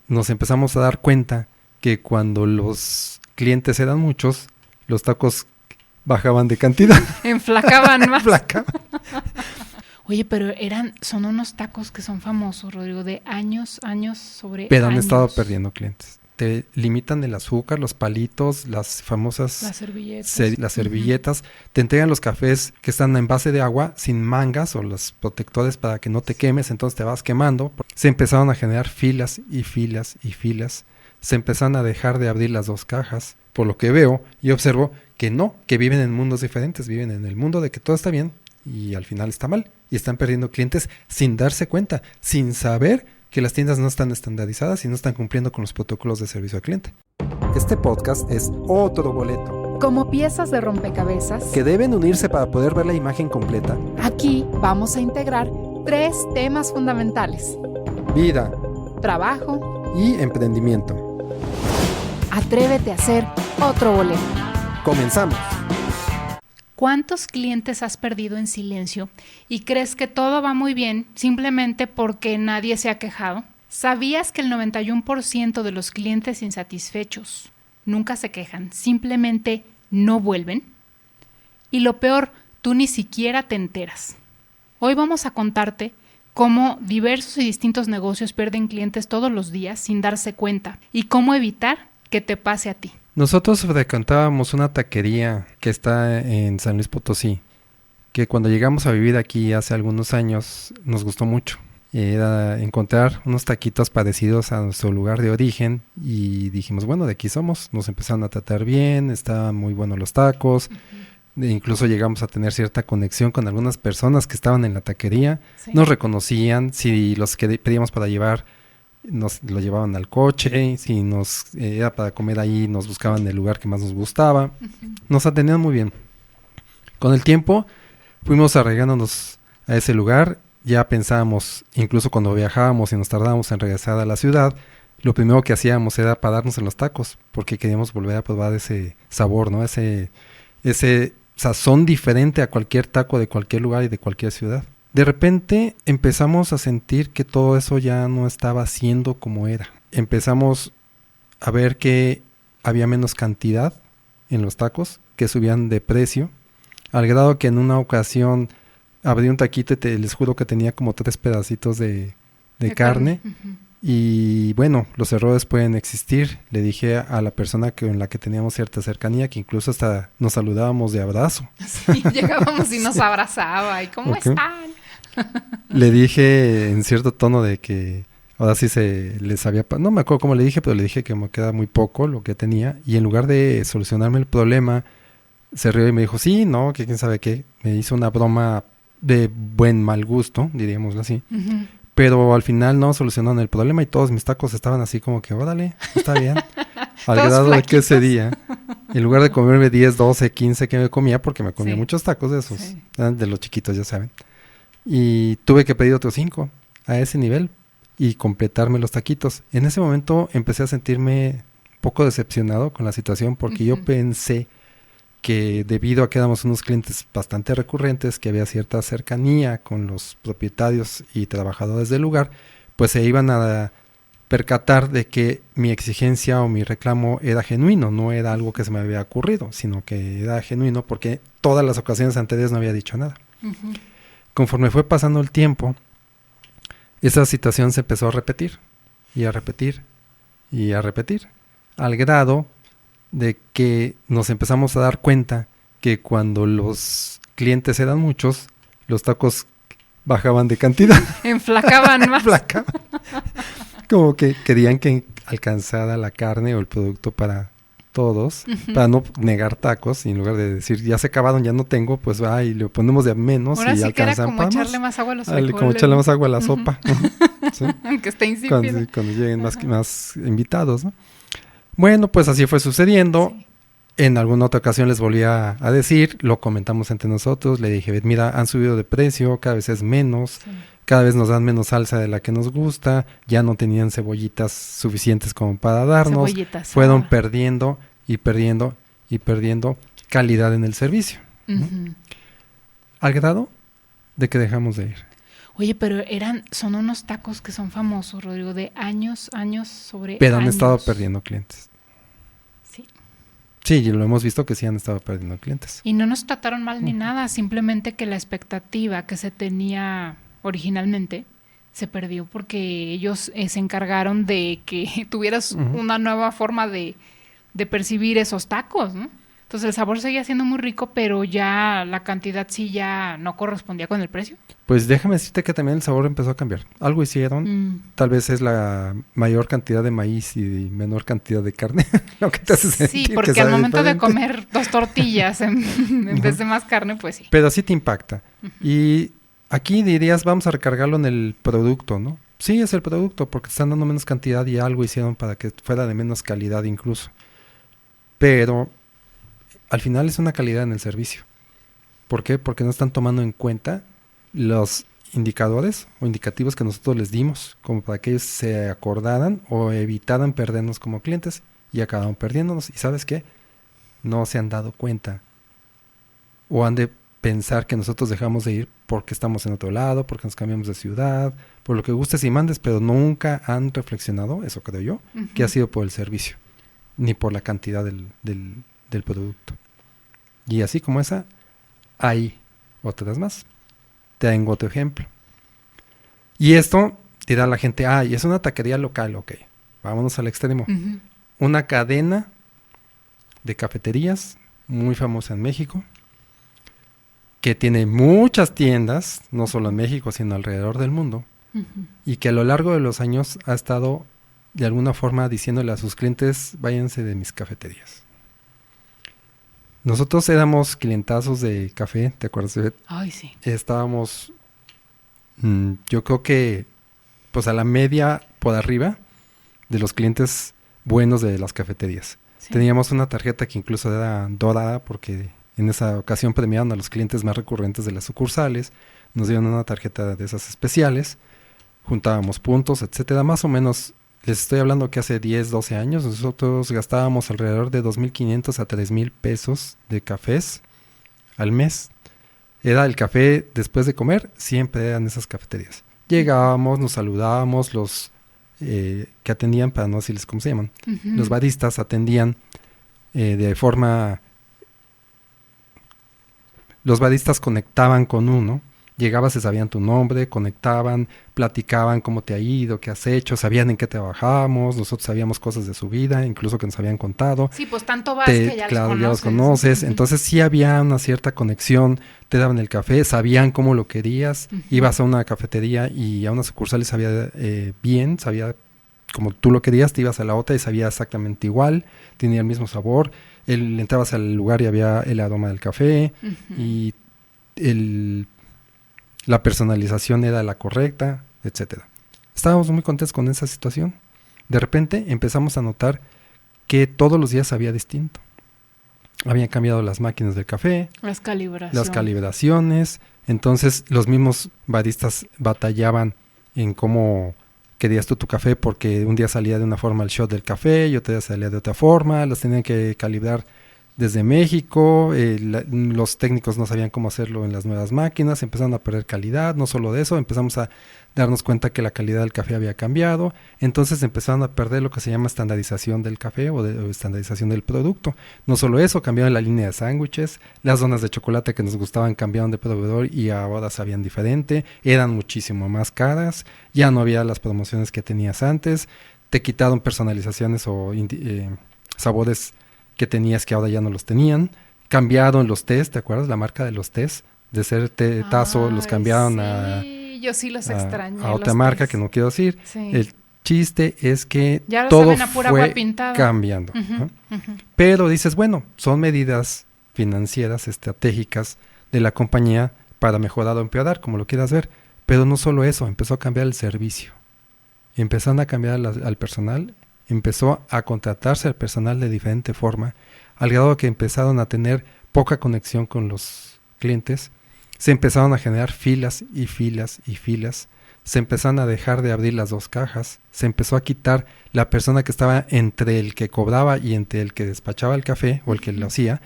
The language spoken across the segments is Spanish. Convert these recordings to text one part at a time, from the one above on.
nos empezamos a dar cuenta que cuando los clientes eran muchos, los tacos bajaban de cantidad. Enflacaban más. Enflacaban. Oye, pero son unos tacos que son famosos, Rodrigo, de años sobre Pero han años. estado perdiendo clientes. Te limitan el azúcar, los palitos, las famosas... Las servilletas. Las servilletas. Te entregan los cafés que están en base de agua, sin mangas o los protectores para que no te quemes, entonces te vas quemando. Se empezaron a generar filas y filas y filas. Se empezaron a dejar de abrir las dos cajas. Por lo que veo y observo que no, que viven en mundos diferentes. Viven en el mundo de que todo está bien y al final está mal. Y están perdiendo clientes sin darse cuenta, sin saber que las tiendas no están estandarizadas y no están cumpliendo con los protocolos de servicio al cliente. Este podcast es otro boleto. Como piezas de rompecabezas Que deben unirse para poder ver la imagen completa. Aquí vamos a integrar 3 temas fundamentales: Vida trabajo y emprendimiento. Atrévete a hacer otro boleto. Comenzamos. ¿Cuántos clientes has perdido en silencio y crees que todo va muy bien simplemente porque nadie se ha quejado? ¿Sabías que el 91% de los clientes insatisfechos nunca se quejan, simplemente no vuelven? Y lo peor, tú ni siquiera te enteras. Hoy vamos a contarte cómo diversos y distintos negocios pierden clientes todos los días sin darse cuenta y cómo evitar que te pase a ti. Nosotros frecuentábamos una taquería que está en San Luis Potosí, que cuando llegamos a vivir aquí hace algunos años nos gustó mucho. Era encontrar unos taquitos parecidos a nuestro lugar de origen y dijimos, bueno, de aquí somos. Nos empezaron a tratar bien, estaban muy buenos los tacos. Incluso llegamos a tener cierta conexión con algunas personas que estaban en la taquería. Sí. Nos reconocían, si los que pedíamos para llevar nos lo llevaban al coche, si nos era para comer ahí, nos buscaban el lugar que más nos gustaba. Nos atendían muy bien. Con el tiempo fuimos arraigándonos a ese lugar. Ya pensábamos, incluso cuando viajábamos y nos tardábamos en regresar a la ciudad, lo primero que hacíamos era pararnos en los tacos, porque queríamos volver a probar ese sabor, ¿no? Ese sazón diferente a cualquier taco de cualquier lugar y de cualquier ciudad. De repente empezamos a sentir que todo eso ya no estaba siendo como era. Empezamos a ver que había menos cantidad en los tacos, que subían de precio, al grado que en una ocasión abrí un taquito y les juro que tenía como 3 pedacitos de carne. Y bueno, los errores pueden existir. Le dije a la persona con la que teníamos cierta cercanía, que incluso hasta nos saludábamos de abrazo. Sí, llegábamos y nos abrazaba. ¿Y cómo están? Le dije en cierto tono de que ahora sí se les había... No me acuerdo cómo le dije, pero le dije que me queda muy poco lo que tenía. Y en lugar de solucionarme el problema, se rió y me dijo, sí, no, que quién sabe qué. Me hizo una broma de buen mal gusto, diríamoslo así. Pero al final no solucionaron el problema y todos mis tacos estaban así como que, órale, está bien. Al grado de que ese día, en lugar de comerme 10, 12, 15 que me comía, porque me comía muchos tacos de esos, de los chiquitos, ya saben. Y tuve que pedir otros 5 a ese nivel y completarme los taquitos. En ese momento empecé a sentirme un poco decepcionado con la situación porque yo pensé que debido a que éramos unos clientes bastante recurrentes, que había cierta cercanía con los propietarios y trabajadores del lugar, pues se iban a percatar de que mi exigencia o mi reclamo era genuino, no era algo que se me había ocurrido, sino que era genuino porque todas las ocasiones anteriores no había dicho nada. Conforme fue pasando el tiempo, esa situación se empezó a repetir y a repetir y a repetir, al grado de que nos empezamos a dar cuenta que cuando los clientes eran muchos, los tacos bajaban de cantidad. Enflacaban más. Como que querían que alcanzara la carne o el producto para todos, para no negar tacos, y en lugar de decir, ya se acabaron, ya no tengo, pues y le ponemos de menos. Ahora y sí alcanzan que era como echarle más agua a los frijoles. Como echarle más agua a la sopa. ¿Sí? Aunque esté insípido. Cuando lleguen más invitados, ¿no? Bueno, pues así fue sucediendo. Sí. En alguna otra ocasión les volví a decir, lo comentamos entre nosotros, le dije, mira, han subido de precio, cada vez es menos, cada vez nos dan menos salsa de la que nos gusta, ya no tenían cebollitas suficientes como para darnos, fueron perdiendo y perdiendo y perdiendo calidad en el servicio, ¿no? Al grado de que dejamos de ir. Oye, pero son unos tacos que son famosos, Rodrigo, de años sobre Pero han años. estado perdiendo clientes. Sí. Sí, lo hemos visto que sí han estado perdiendo clientes. Y no nos trataron mal ni nada, simplemente que la expectativa que se tenía originalmente se perdió porque ellos se encargaron de que tuvieras una nueva forma de percibir esos tacos, ¿no? Entonces el sabor seguía siendo muy rico, pero ya la cantidad sí ya no correspondía con el precio. Pues déjame decirte que también el sabor empezó a cambiar. Algo hicieron. Tal vez es la mayor cantidad de maíz y menor cantidad de carne lo que te hace sentir. Sí, porque al momento de comer 2 tortillas en vez de más carne, pues sí. Pero sí te impacta. Y aquí dirías, vamos a recargarlo en el producto, ¿no? Sí, es el producto, porque te están dando menos cantidad y algo hicieron para que fuera de menos calidad incluso. Pero al final es una calidad en el servicio. ¿Por qué? Porque no están tomando en cuenta los indicadores o indicativos que nosotros les dimos, como para que ellos se acordaran o evitaran perdernos como clientes, y acabaron perdiéndonos. ¿Y sabes qué? No se han dado cuenta o han de pensar que nosotros dejamos de ir porque estamos en otro lado, porque nos cambiamos de ciudad, por lo que gustes y mandes, pero nunca han reflexionado, eso creo yo, que ha sido por el servicio, ni por la cantidad del producto. Y así como esa, hay otras más. Tengo otro ejemplo. Y esto dirá la gente, y es una taquería local, ok. Vámonos al extremo. Una cadena de cafeterías muy famosa en México, que tiene muchas tiendas, no solo en México, sino alrededor del mundo, y que a lo largo de los años ha estado de alguna forma diciéndole a sus clientes, váyanse de mis cafeterías. Nosotros éramos clientazos de café, ¿te acuerdas, Ivette? Ay, sí. Estábamos, yo creo que, pues a la media por arriba de los clientes buenos de las cafeterías. Sí. Teníamos una tarjeta que incluso era dorada porque en esa ocasión premiaron a los clientes más recurrentes de las sucursales. Nos dieron una tarjeta de esas especiales, juntábamos puntos, etcétera. Más o menos, les estoy hablando que hace 10, 12 años, nosotros gastábamos alrededor de 2,500 a 3,000 pesos de cafés al mes. Era el café después de comer, siempre eran esas cafeterías. Llegábamos, nos saludábamos, los que atendían, para no decirles cómo se llaman, los baristas atendían de forma... Los baristas conectaban con uno, llegabas y sabían tu nombre, conectaban, platicaban cómo te ha ido, qué has hecho, sabían en qué trabajábamos, nosotros sabíamos cosas de su vida, incluso que nos habían contado. Sí, pues tanto vas que ya claro, los conoces. Ya los conoces, entonces sí había una cierta conexión, te daban el café, sabían cómo lo querías, ibas a una cafetería y a una sucursal y sabía bien, sabía como tú lo querías, te ibas a la otra y sabía exactamente igual, tenía el mismo sabor, entrabas al lugar y había el aroma del café y la personalización era la correcta, etcétera. Estábamos muy contentos con esa situación. De repente empezamos a notar que todos los días sabía distinto. Habían cambiado las máquinas del café, las calibraciones, entonces los mismos baristas batallaban en cómo querías tú tu café, porque un día salía de una forma el shot del café y otro día salía de otra forma, las tenían que calibrar desde México, los técnicos no sabían cómo hacerlo en las nuevas máquinas, empezaron a perder calidad, no solo de eso, empezamos a darnos cuenta que la calidad del café había cambiado, entonces empezaron a perder lo que se llama estandarización del café o estandarización del producto. No solo eso, cambiaron la línea de sándwiches, las donas de chocolate que nos gustaban cambiaron de proveedor y ahora sabían diferente, eran muchísimo más caras, ya no había las promociones que tenías antes, te quitaron personalizaciones o sabores que tenías que ahora ya no los tenían, cambiaron los tés, ¿te acuerdas? La marca de los tés, de ser Tazo, los cambiaron yo sí los extrañé, a otra marca que no quiero decir. Sí. El chiste es que ya todo fue cambiando. ¿No? Pero dices, bueno, son medidas financieras, estratégicas de la compañía para mejorar o empeorar, como lo quieras ver. Pero no solo eso, empezó a cambiar el servicio. Empezaron a cambiar al personal, empezó a contratarse al personal de diferente forma, al grado que empezaron a tener poca conexión con los clientes, se empezaron a generar filas y filas y filas, se empezaron a dejar de abrir las dos cajas, se empezó a quitar la persona que estaba entre el que cobraba y entre el que despachaba el café o el que lo hacía,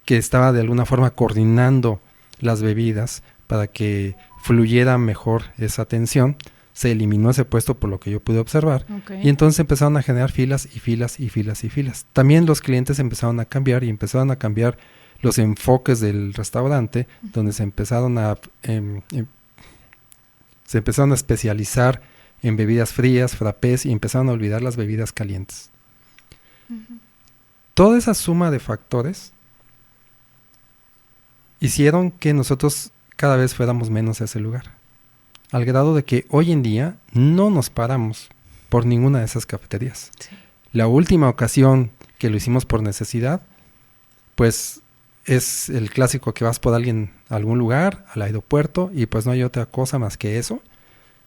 que estaba de alguna forma coordinando las bebidas para que fluyera mejor esa atención, se eliminó ese puesto por lo que yo pude observar. Okay. Y entonces empezaron a generar filas y filas y filas y filas. También los clientes empezaron a cambiar y empezaron a cambiar los enfoques del restaurante, donde se empezaron a especializar en bebidas frías, frappés, y empezaron a olvidar las bebidas calientes. Toda esa suma de factores hicieron que nosotros cada vez fuéramos menos a ese lugar, al grado de que hoy en día no nos paramos por ninguna de esas cafeterías. Sí. La última ocasión que lo hicimos por necesidad, pues es el clásico que vas por alguien a algún lugar, al aeropuerto, y pues no hay otra cosa más que eso.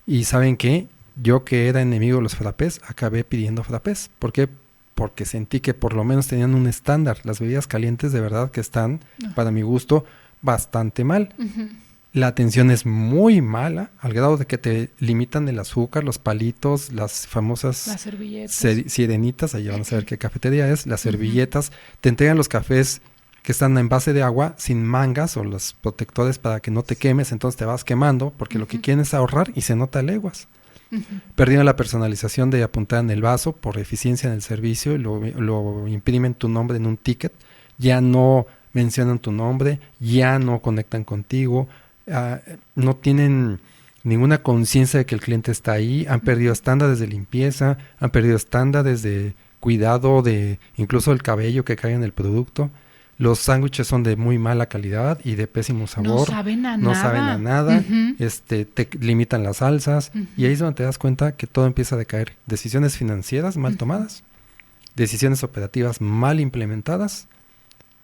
Y ¿saben qué? Yo, que era enemigo de los frappés, acabé pidiendo frappés. ¿Por qué? Porque sentí que por lo menos tenían un estándar. Las bebidas calientes de verdad que están, para mi gusto, bastante mal. La atención es muy mala, al grado de que te limitan el azúcar, los palitos, las famosas Las servilletas. Sirenitas, allá van a saber qué cafetería es, las servilletas, te entregan los cafés que están en base de agua sin mangas o los protectores para que no te quemes, entonces te vas quemando, porque lo que quieren es ahorrar y se nota a leguas. Perdieron la personalización de apuntar en el vaso por eficiencia en el servicio, y lo imprimen tu nombre en un ticket, ya no mencionan tu nombre, ya no conectan contigo, no tienen ninguna conciencia de que el cliente está ahí, han perdido estándares de limpieza, han perdido estándares de cuidado de incluso el cabello que cae en el producto. Los sándwiches son de muy mala calidad y de pésimo sabor. No saben a nada. Te limitan las salsas. Y ahí es donde te das cuenta que todo empieza a decaer. Decisiones financieras mal tomadas, decisiones operativas mal implementadas.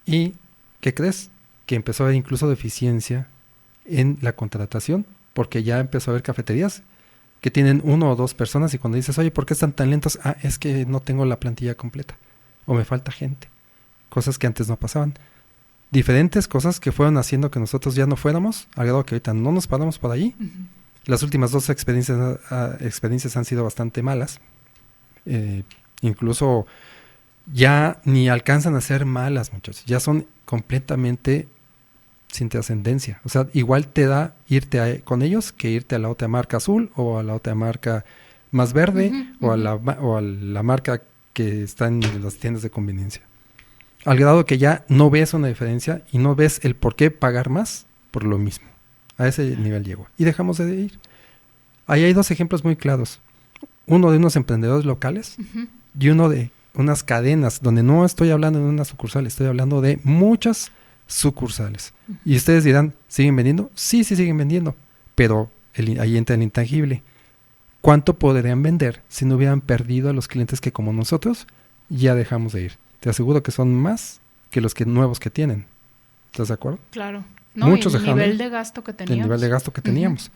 ¿Y qué crees? Que empezó a haber incluso deficiencia en la contratación, porque ya empezó a haber cafeterías que tienen 1 o 2 personas, y cuando dices, oye, ¿por qué están tan lentos? Es que no tengo la plantilla completa o me falta gente. Cosas que antes no pasaban. Diferentes cosas que fueron haciendo que nosotros ya no fuéramos, al grado que ahorita no nos paramos por allí. Las últimas 2 experiencias han sido bastante malas. Incluso ya ni alcanzan a ser malas, muchachos. Ya son completamente sin trascendencia. O sea, igual te da irte con ellos que irte a la otra marca azul o a la otra marca más verde o a la marca que está en las tiendas de conveniencia. Al grado que ya no ves una diferencia y no ves el por qué pagar más por lo mismo. A ese nivel llegó. Y dejamos de ir. Ahí hay 2 ejemplos muy claros. Uno de unos emprendedores locales y uno de unas cadenas, donde no estoy hablando de una sucursal, estoy hablando de muchas sucursales. Y ustedes dirán, ¿siguen vendiendo? Sí, siguen vendiendo. Pero ahí entra el intangible. ¿Cuánto podrían vender si no hubieran perdido a los clientes que, como nosotros, ya dejamos de ir? Te aseguro que son más que los nuevos que tienen. ¿Estás de acuerdo? Claro. No, Muchos y el dejaron nivel de gasto que teníamos. El nivel de gasto que teníamos.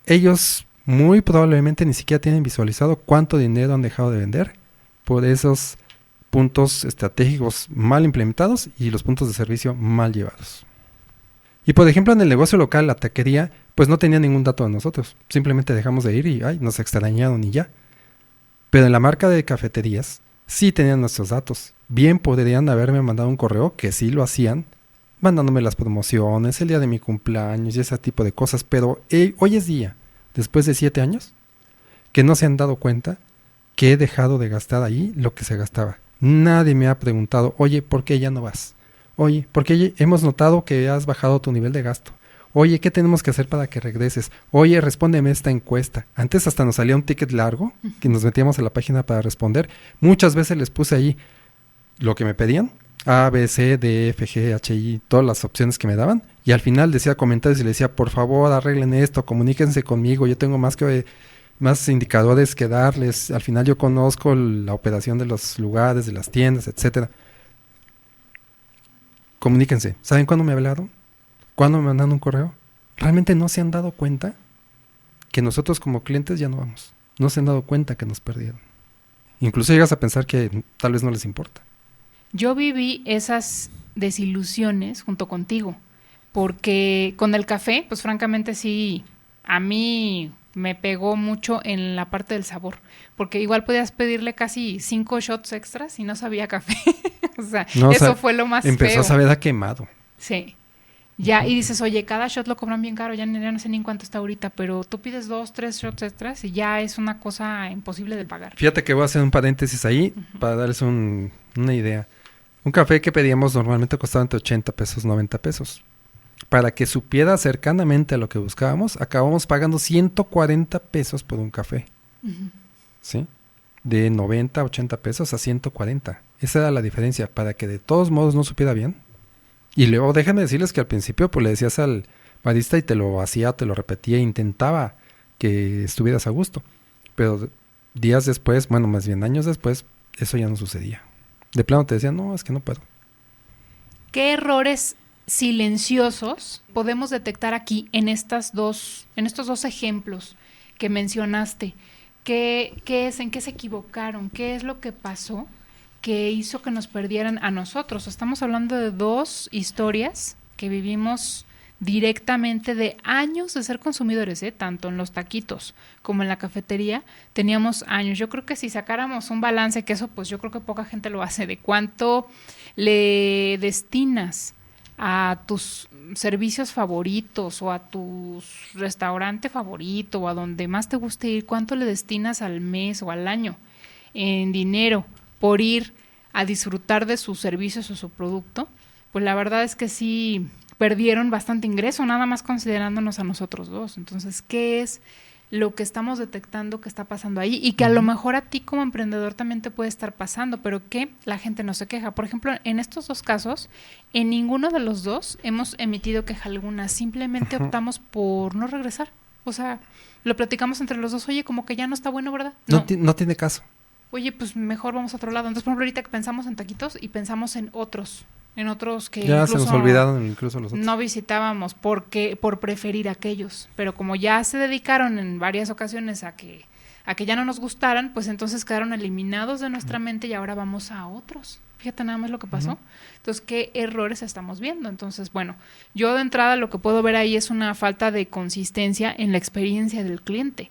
Ellos muy probablemente ni siquiera tienen visualizado cuánto dinero han dejado de vender por esos puntos estratégicos mal implementados y los puntos de servicio mal llevados. Y por ejemplo, en el negocio local, la taquería, pues no tenía ningún dato de nosotros. Simplemente dejamos de ir y nos extrañaron y ya. Pero en la marca de cafeterías sí tenían nuestros datos. Bien podrían haberme mandado un correo, que sí lo hacían, mandándome las promociones, el día de mi cumpleaños y ese tipo de cosas. Pero hoy es día, después de 7 años, que no se han dado cuenta que he dejado de gastar ahí lo que se gastaba. Nadie me ha preguntado, oye, ¿por qué ya no vas? Oye, ¿por qué hemos notado que has bajado tu nivel de gasto? Oye, ¿qué tenemos que hacer para que regreses? Oye, respóndeme esta encuesta. Antes hasta nos salía un ticket largo que nos metíamos a la página para responder. Muchas veces les puse ahí lo que me pedían, A, B, C, D, F, G, H, I, todas las opciones que me daban. Y al final decía comentarios y le decía, por favor, arreglen esto, comuníquense conmigo, yo tengo más indicadores que darles. Al final yo conozco la operación de los lugares, de las tiendas, etcétera. Comuníquense. ¿Saben cuándo me hablaron? ¿Cuándo me mandan un correo? Realmente no se han dado cuenta que nosotros como clientes ya no vamos. No se han dado cuenta que nos perdieron. Incluso llegas a pensar que tal vez no les importa. Yo viví esas desilusiones junto contigo, porque con el café, pues francamente sí, a mí me pegó mucho en la parte del sabor, porque igual podías pedirle casi 5 shots extras y no sabía café. O sea, eso fue lo más empezó feo. A saber a quemado. Sí. Ya, y dices, oye, cada shot lo cobran bien caro, ya no sé ni en cuánto está ahorita, pero tú pides 2, 3 shots extras y ya es una cosa imposible de pagar. Fíjate que voy a hacer un paréntesis ahí para darles una idea. Un café que pedíamos normalmente costaba entre 80 pesos, 90 pesos. Para que supiera cercanamente a lo que buscábamos, acabamos pagando 140 pesos por un café. ¿Sí? De 90, 80 pesos a 140. Esa era la diferencia, para que de todos modos no supiera bien. Y luego déjenme decirles que al principio pues le decías al barista y te lo hacía, te lo repetía, intentaba que estuvieras a gusto. Pero días después, bueno, más bien años después, eso ya no sucedía. De plano te decían, no, es que no puedo. ¿Qué errores silenciosos podemos detectar aquí en estos dos ejemplos que mencionaste? ¿Qué es? ¿En qué se equivocaron? ¿Qué es lo que pasó que hizo que nos perdieran a nosotros? Estamos hablando de dos historias que vivimos directamente de años de ser consumidores, tanto en los taquitos como en la cafetería, teníamos años. Yo creo que si sacáramos un balance, que eso pues yo creo que poca gente lo hace, de cuánto le destinas a tus servicios favoritos o a tu restaurante favorito o a donde más te guste ir, cuánto le destinas al mes o al año en dinero por ir a disfrutar de sus servicios o su producto, pues la verdad es que sí perdieron bastante ingreso, nada más considerándonos a nosotros dos. Entonces, ¿qué es lo que estamos detectando que está pasando ahí? Y que a lo mejor a ti como emprendedor también te puede estar pasando, pero que la gente no se queja. Por ejemplo, en estos dos casos, en ninguno de los dos hemos emitido queja alguna, simplemente optamos por no regresar. O sea, lo platicamos entre los dos, oye, como que ya no está bueno, ¿verdad? No tiene caso. Oye, pues mejor vamos a otro lado. Entonces, por ejemplo, ahorita que pensamos en taquitos y pensamos en otros que ya se nos olvidaron incluso los otros. No visitábamos por preferir aquellos, pero como ya se dedicaron en varias ocasiones a que ya no nos gustaran, pues entonces quedaron eliminados de nuestra mente y ahora vamos a otros. Fíjate nada más lo que pasó. Entonces, ¿qué errores estamos viendo? Entonces, bueno, yo de entrada lo que puedo ver ahí es una falta de consistencia en la experiencia del cliente.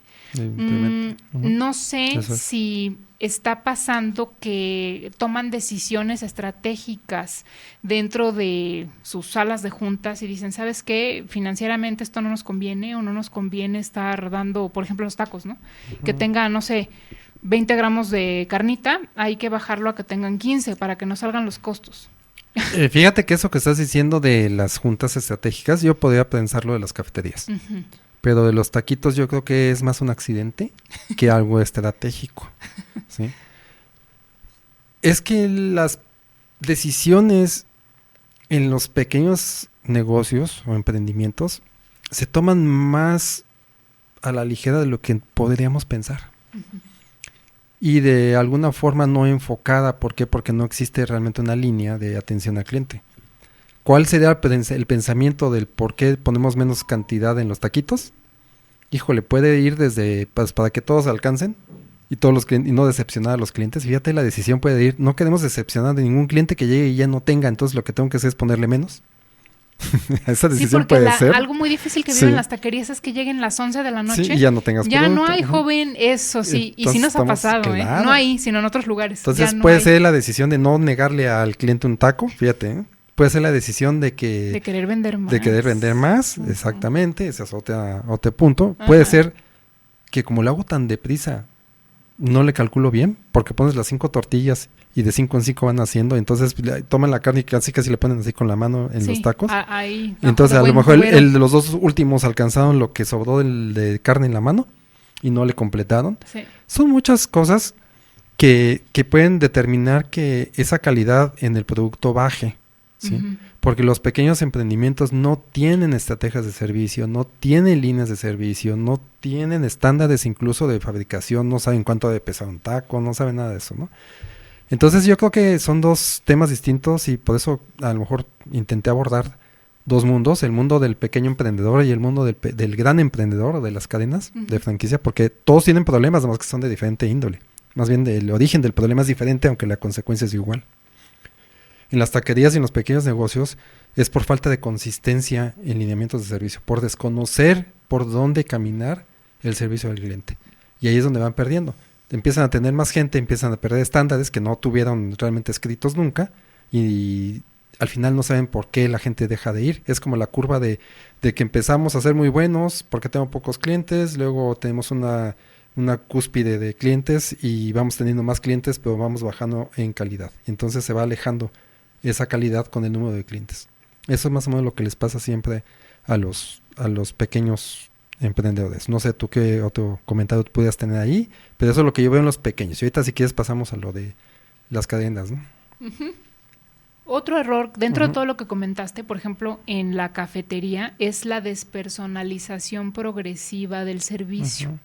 No sé si está pasando que toman decisiones estratégicas dentro de sus salas de juntas y dicen, ¿sabes qué? Financieramente esto no nos conviene o no nos conviene estar dando, por ejemplo, los tacos, ¿no? Que tenga, no sé, 20 gramos de carnita, hay que bajarlo a que tengan 15 para que no salgan los costos. Fíjate que eso que estás diciendo de las juntas estratégicas, yo podría pensarlo de las cafeterías. Pero de los taquitos yo creo que es más un accidente que algo estratégico, ¿sí? Es que las decisiones en los pequeños negocios o emprendimientos se toman más a la ligera de lo que podríamos pensar. Y de alguna forma no enfocada. ¿Por qué? Porque no existe realmente una línea de atención al cliente. ¿Cuál sería el pensamiento del por qué ponemos menos cantidad en los taquitos? Híjole, puede ir desde pues, para que todos alcancen y todos los clientes, y no decepcionar a los clientes. Fíjate, la decisión puede ir, no queremos decepcionar de ningún cliente que llegue y ya no tenga, entonces lo que tengo que hacer es ponerle menos. Esa decisión puede ser. Algo muy difícil que viven las taquerías es que lleguen las 11 de la noche. Sí, y ya no tengas ya producto. No hay, joven, eso sí. Entonces, y sí nos ha pasado, claro. No ahí, sino en otros lugares. Entonces ya no puede hay. ser la decisión de no negarle al cliente un taco, fíjate, puede ser la decisión de que... De querer vender más. De querer vender más, exactamente, ese es otro punto. Puede ser que como lo hago tan deprisa, no le calculo bien, porque pones las 5 tortillas y de 5 en 5 van haciendo, entonces toman la carne y casi le ponen así con la mano en los tacos. Ahí. Entonces a lo mejor el de los dos últimos alcanzaron lo que sobró de carne en la mano y no le completaron. Sí. Son muchas cosas que pueden determinar que esa calidad en el producto baje, ¿sí? Porque los pequeños emprendimientos no tienen estrategias de servicio, no tienen líneas de servicio, no tienen estándares incluso de fabricación, no saben cuánto debe pesar un taco, no saben nada de eso, ¿no? Entonces yo creo que son dos temas distintos y por eso a lo mejor intenté abordar dos mundos, el mundo del pequeño emprendedor y el mundo del gran emprendedor, de las cadenas de franquicia, porque todos tienen problemas, además que son de diferente índole. Más bien el origen del problema es diferente, aunque la consecuencia es igual. En las taquerías y en los pequeños negocios es por falta de consistencia en lineamientos de servicio, por desconocer por dónde caminar el servicio al cliente. Y ahí es donde van perdiendo. Empiezan a tener más gente, empiezan a perder estándares que no tuvieron realmente escritos nunca y al final no saben por qué la gente deja de ir. Es como la curva de que empezamos a ser muy buenos porque tengo pocos clientes, luego tenemos una cúspide de clientes y vamos teniendo más clientes, pero vamos bajando en calidad. Entonces se va alejando esa calidad con el número de clientes. Eso es más o menos lo que les pasa siempre a los pequeños emprendedores. No sé tú qué otro comentario pudieras tener ahí, pero eso es lo que yo veo en los pequeños. Y ahorita si quieres pasamos a lo de las cadenas, ¿no? Uh-huh. Otro error dentro de todo lo que comentaste, por ejemplo, en la cafetería, es la despersonalización progresiva del servicio.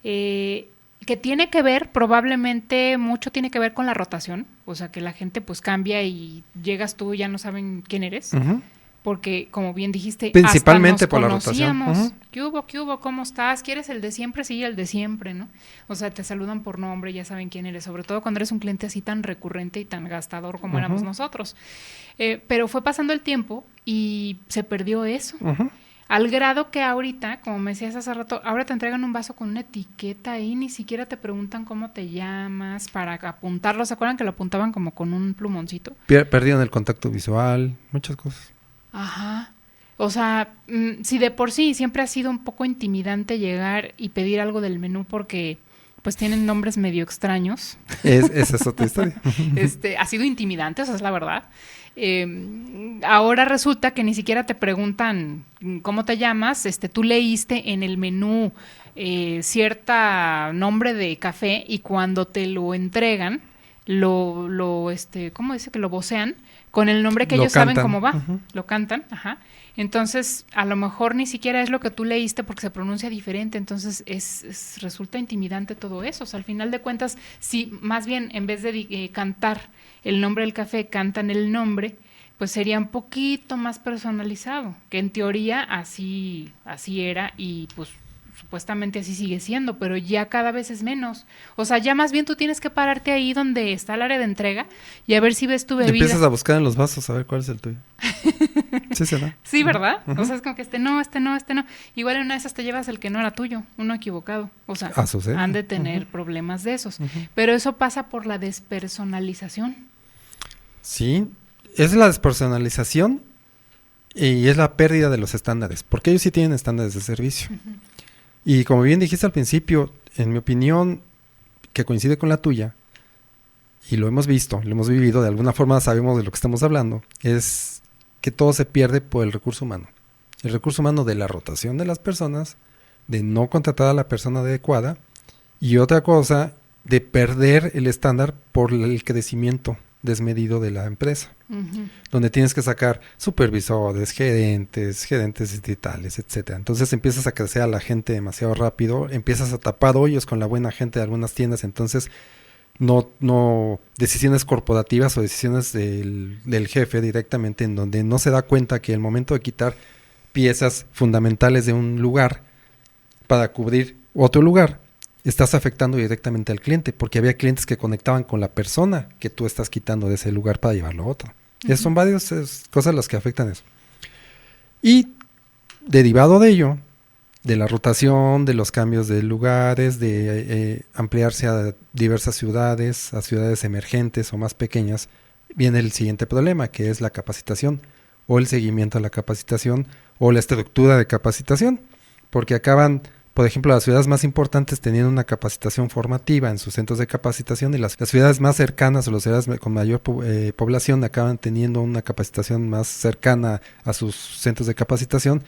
Que tiene que ver, probablemente mucho tiene que ver con la rotación, o sea que la gente pues cambia y llegas tú y ya no saben quién eres, porque como bien dijiste, principalmente hasta nos por la rotación. ¿Qué hubo? ¿Cómo estás? ¿Quieres el de siempre? Sí, el de siempre, ¿no? O sea, te saludan por nombre, ya saben quién eres, sobre todo cuando eres un cliente así tan recurrente y tan gastador como éramos nosotros. Pero fue pasando el tiempo y se perdió eso. Al grado que ahorita, como me decías hace rato, ahora te entregan un vaso con una etiqueta ahí, ni siquiera te preguntan cómo te llamas para apuntarlo. ¿Se acuerdan que lo apuntaban como con un plumoncito? Perdieron el contacto visual, muchas cosas. Ajá. O sea, si de por sí siempre ha sido un poco intimidante llegar y pedir algo del menú porque pues tienen nombres medio extraños. Esa es otra historia. Ha sido intimidante, esa es la verdad. Ahora resulta que ni siquiera te preguntan cómo te llamas, tú leíste en el menú cierta nombre de café y cuando te lo entregan, ¿cómo dice? Que lo vocean con el nombre que ellos saben cómo va, lo cantan, Entonces, a lo mejor ni siquiera es lo que tú leíste porque se pronuncia diferente, entonces resulta intimidante todo eso. O sea, al final de cuentas, si más bien en vez de cantar el nombre del café, cantan el nombre, pues sería un poquito más personalizado, que en teoría así era y pues supuestamente así sigue siendo, pero ya cada vez es menos. O sea, ya más bien tú tienes que pararte ahí donde está el área de entrega y a ver si ves tu bebida. Y empiezas a buscar en los vasos a ver cuál es el tuyo. Sí, ¿será? Sí, ¿verdad? O sea, es como que este no. Igual en una de esas te llevas el que no era tuyo, uno equivocado. O sea, han de tener problemas de esos. Pero eso pasa por la despersonalización. Sí, es la despersonalización y es la pérdida de los estándares, porque ellos sí tienen estándares de servicio. Y como bien dijiste al principio, en mi opinión, que coincide con la tuya, y lo hemos visto, lo hemos vivido, de alguna forma sabemos de lo que estamos hablando, es que todo se pierde por el recurso humano. El recurso humano de la rotación de las personas, de no contratar a la persona adecuada, y otra cosa, de perder el estándar por el crecimiento desmedido de la empresa, donde tienes que sacar supervisores, gerentes distritales, etcétera. Entonces empiezas a crecer a la gente demasiado rápido, empiezas a tapar hoyos con la buena gente de algunas tiendas, entonces no decisiones corporativas o decisiones del jefe directamente, en donde no se da cuenta que el momento de quitar piezas fundamentales de un lugar para cubrir otro lugar, estás afectando directamente al cliente, porque había clientes que conectaban con la persona que tú estás quitando de ese lugar para llevarlo a otro. Son varias cosas las que afectan eso. Y derivado de ello, de la rotación, de los cambios de lugares, de ampliarse a diversas ciudades, a ciudades emergentes o más pequeñas, viene el siguiente problema, que es la capacitación, o el seguimiento a la capacitación, o la estructura de capacitación, porque acaban, por ejemplo, las ciudades más importantes teniendo una capacitación formativa en sus centros de capacitación, y las ciudades más cercanas o las ciudades con mayor población acaban teniendo una capacitación más cercana a sus centros de capacitación,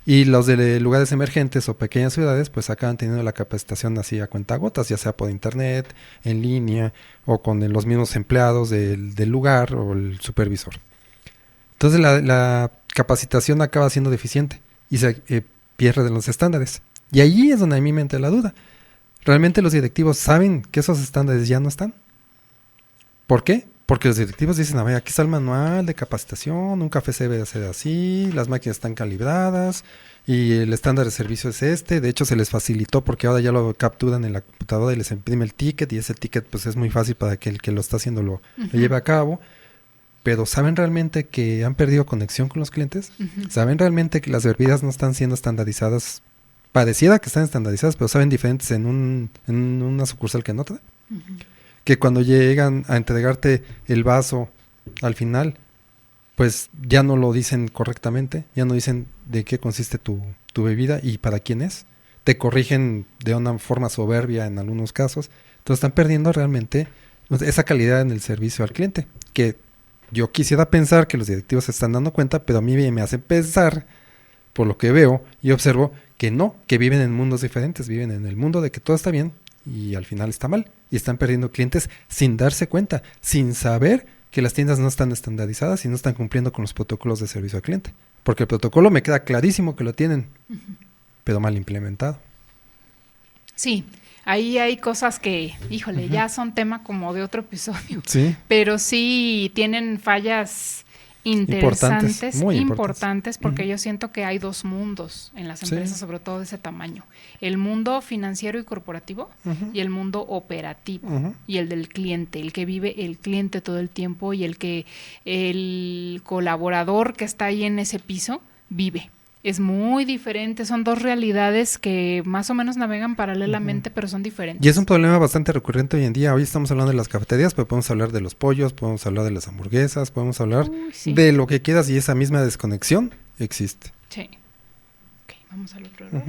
y los de lugares emergentes o pequeñas ciudades pues acaban teniendo la capacitación así a cuentagotas, ya sea por internet, en línea o con los mismos empleados del lugar o el supervisor. Entonces la capacitación acaba siendo deficiente y se pierde los estándares. Y ahí es donde a mí me entra la duda. ¿Realmente los directivos saben que esos estándares ya no están? ¿Por qué? Porque los directivos dicen, a ver, aquí está el manual de capacitación, un café se debe hacer así, las máquinas están calibradas y el estándar de servicio es este. De hecho, se les facilitó porque ahora ya lo capturan en la computadora y les imprime el ticket, y ese ticket pues es muy fácil para que el que lo está haciendo lo lleve a cabo. Pero ¿saben realmente que han perdido conexión con los clientes? ¿Saben realmente que las bebidas no están siendo estandarizadas? Pareciera que están estandarizadas, pero saben diferentes en una sucursal que en otra. Que cuando llegan a entregarte el vaso al final, pues ya no lo dicen correctamente, ya no dicen de qué consiste tu bebida y para quién es. Te corrigen de una forma soberbia en algunos casos. Entonces están perdiendo realmente esa calidad en el servicio al cliente, que yo quisiera pensar que los directivos se están dando cuenta, pero a mí me hacen pensar, por lo que veo y observo, que no, que viven en mundos diferentes, viven en el mundo de que todo está bien y al final está mal. Y están perdiendo clientes sin darse cuenta, sin saber que las tiendas no están estandarizadas y no están cumpliendo con los protocolos de servicio al cliente. Porque el protocolo me queda clarísimo que lo tienen, pero mal implementado. Sí, ahí hay cosas que, híjole, ya son tema como de otro episodio. Sí. Pero sí tienen fallas interesantes, muy importantes, porque yo siento que hay dos mundos en las empresas, sobre todo de ese tamaño. El mundo financiero y corporativo y el mundo operativo y el del cliente, el que vive el cliente todo el tiempo y el colaborador que está ahí en ese piso vive. Es muy diferente, son dos realidades que más o menos navegan paralelamente, pero son diferentes. Y es un problema bastante recurrente hoy en día. Hoy estamos hablando de las cafeterías, pero podemos hablar de los pollos, podemos hablar de las hamburguesas, podemos hablar de lo que quieras y esa misma desconexión existe. Sí. Ok, vamos al otro error.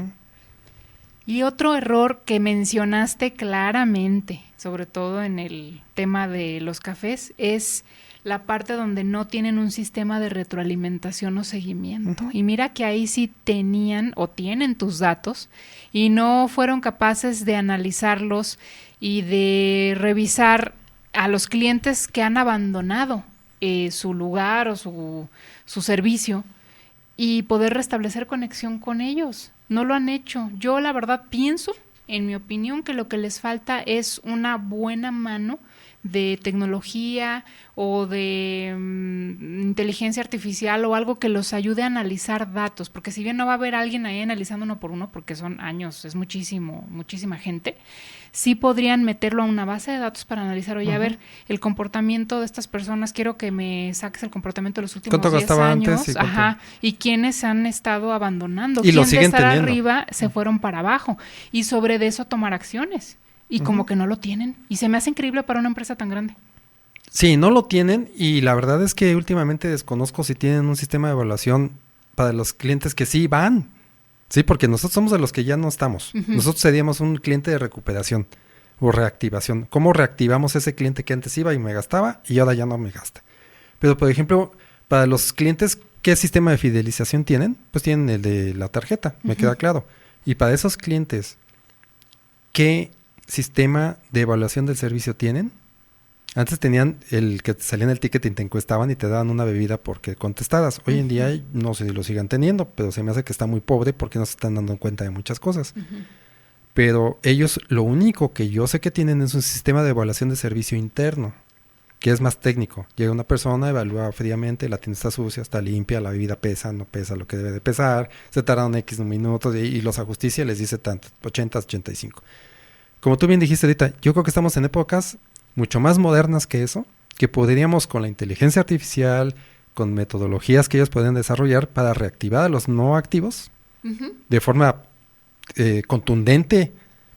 Y otro error que mencionaste claramente, sobre todo en el tema de los cafés, es la parte donde no tienen un sistema de retroalimentación o seguimiento. Y mira que ahí sí tenían o tienen tus datos y no fueron capaces de analizarlos y de revisar a los clientes que han abandonado su lugar o su servicio y poder restablecer conexión con ellos. No lo han hecho. Yo la verdad pienso, en mi opinión, que lo que les falta es una buena mano de tecnología o de inteligencia artificial o algo que los ayude a analizar datos, porque si bien no va a haber alguien ahí analizando uno por uno, porque son años, es muchísima gente, sí podrían meterlo a una base de datos para analizar, oye, a ver, el comportamiento de estas personas, quiero que me saques el comportamiento de los últimos 10 años, y quiénes han estado abandonando, y quién de estar teniendo arriba se fueron para abajo, y sobre de eso tomar acciones. Y como que no lo tienen. Y se me hace increíble para una empresa tan grande. Sí, no lo tienen y la verdad es que últimamente desconozco si tienen un sistema de evaluación para los clientes que sí van. Sí, porque nosotros somos de los que ya no estamos. Nosotros seríamos un cliente de recuperación o reactivación. ¿Cómo reactivamos ese cliente que antes iba y me gastaba y ahora ya no me gasta? Pero, por ejemplo, para los clientes, ¿qué sistema de fidelización tienen? Pues tienen el de la tarjeta, me queda claro. Y para esos clientes, ¿qué sistema de evaluación del servicio tienen? Antes tenían el que te salía en el ticket y te encuestaban y te daban una bebida porque contestaras. Hoy en día no sé si lo sigan teniendo, pero se me hace que está muy pobre porque no se están dando cuenta de muchas cosas. Pero ellos lo único que yo sé que tienen es un sistema de evaluación de servicio interno, que es más técnico. Llega una persona, evalúa fríamente, la tienda está sucia, está limpia, la bebida pesa, no pesa lo que debe de pesar, se tardaron X minutos y los ajusticia y les dice tanto, 80, 85. Como tú bien dijiste ahorita, yo creo que estamos en épocas mucho más modernas que eso, que podríamos con la inteligencia artificial, con metodologías que ellos pueden desarrollar para reactivar a los no activos de forma contundente,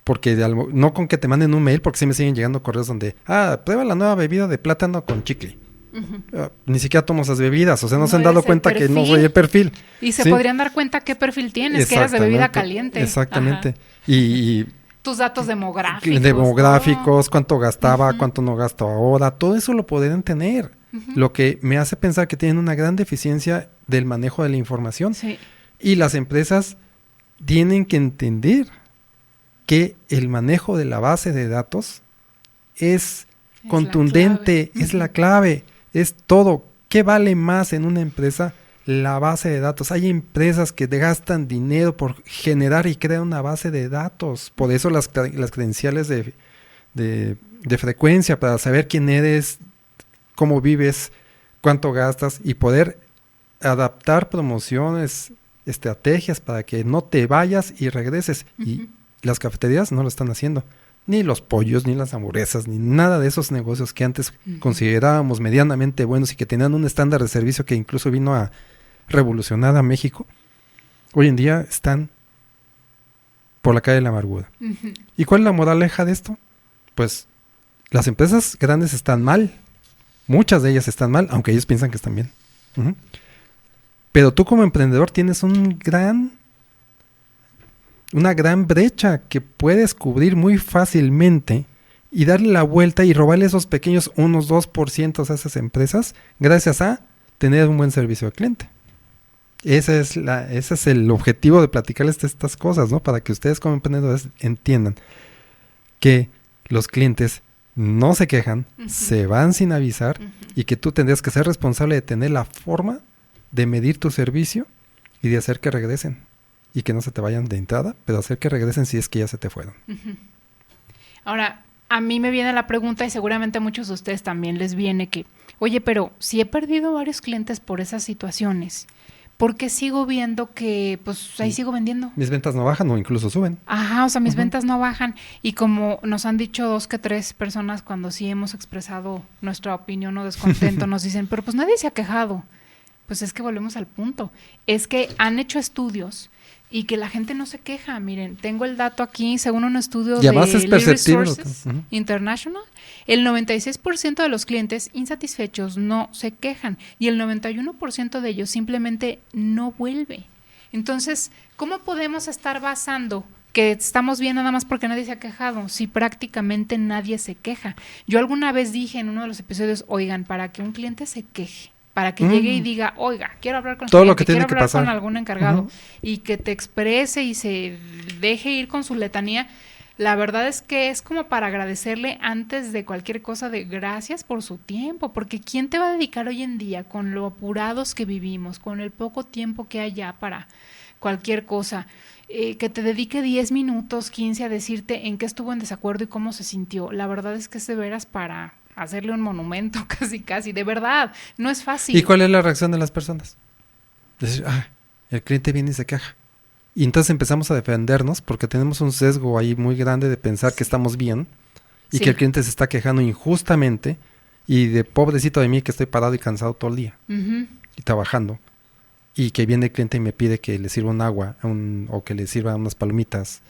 porque no con que te manden un mail, porque sí me siguen llegando correos donde, prueba la nueva bebida de plátano con chicle. Ni siquiera tomo esas bebidas, o sea, no se han dado cuenta que no soy el perfil. Y se podrían dar cuenta qué perfil tienes, que eres de bebida caliente. Exactamente. Y tus datos demográficos. Demográficos, cuánto gastaba, cuánto no gasto ahora, todo eso lo podrían tener. Lo que me hace pensar que tienen una gran deficiencia del manejo de la información. Sí. Y las empresas tienen que entender que el manejo de la base de datos es contundente, es la clave, es todo. ¿Qué vale más en una empresa? La base de datos. Hay empresas que gastan dinero por generar y crear una base de datos. Por eso las credenciales de frecuencia, para saber quién eres, cómo vives, cuánto gastas y poder adaptar promociones, estrategias para que no te vayas y regreses. Y las cafeterías no lo están haciendo. Ni los pollos, ni las hamburguesas, ni nada de esos negocios que antes considerábamos medianamente buenos y que tenían un estándar de servicio que incluso vino a revolucionar a México, hoy en día están por la calle de la amargura. ¿Y cuál es la moraleja de esto? Pues las empresas grandes están mal, muchas de ellas están mal, aunque ellos piensan que están bien. Uh-huh. Pero tú como emprendedor tienes una gran brecha que puedes cubrir muy fácilmente y darle la vuelta y robarle esos pequeños 1-2% a esas empresas gracias a tener un buen servicio al cliente. Ese es el objetivo de platicarles de estas cosas, ¿no? Para que ustedes como emprendedores entiendan que los clientes no se quejan, se van sin avisar y que tú tendrías que ser responsable de tener la forma de medir tu servicio y de hacer que regresen. Y que no se te vayan de entrada, pero hacer que regresen si es que ya se te fueron. Ahora, a mí me viene la pregunta y seguramente a muchos de ustedes también les viene que, oye, pero si he perdido varios clientes por esas situaciones, ¿por qué sigo viendo que pues ahí sigo vendiendo? Mis ventas no bajan o incluso suben. Ajá, o sea, mis ventas no bajan. Y como nos han dicho 2 que 3 personas cuando sí hemos expresado nuestra opinión o descontento, nos dicen, pero pues nadie se ha quejado. Pues es que volvemos al punto. Es que han hecho estudios y que la gente no se queja. Miren, tengo el dato aquí, según un estudio de Lead Resources International, el 96% de los clientes insatisfechos no se quejan y el 91% de ellos simplemente no vuelve. Entonces, ¿cómo podemos estar basando que estamos bien nada más porque nadie se ha quejado si prácticamente nadie se queja? Yo alguna vez dije en uno de los episodios, oigan, para que un cliente se queje, para que llegue y diga, oiga, quiero hablar con el cliente, quiero hablar con algún encargado y que te exprese y se deje ir con su letanía, la verdad es que es como para agradecerle antes de cualquier cosa de gracias por su tiempo, porque ¿quién te va a dedicar hoy en día con lo apurados que vivimos, con el poco tiempo que hay ya para cualquier cosa? Que te dedique 10 minutos, 15 a decirte en qué estuvo en desacuerdo y cómo se sintió. La verdad es que es de veras para hacerle un monumento casi, de verdad, no es fácil. ¿Y cuál es la reacción de las personas? Decir, el cliente viene y se queja. Y entonces empezamos a defendernos porque tenemos un sesgo ahí muy grande de pensar que estamos bien y que el cliente se está quejando injustamente y de pobrecito de mí que estoy parado y cansado todo el día y trabajando. Y que viene el cliente y me pide que le sirva un agua o que le sirva unas palomitas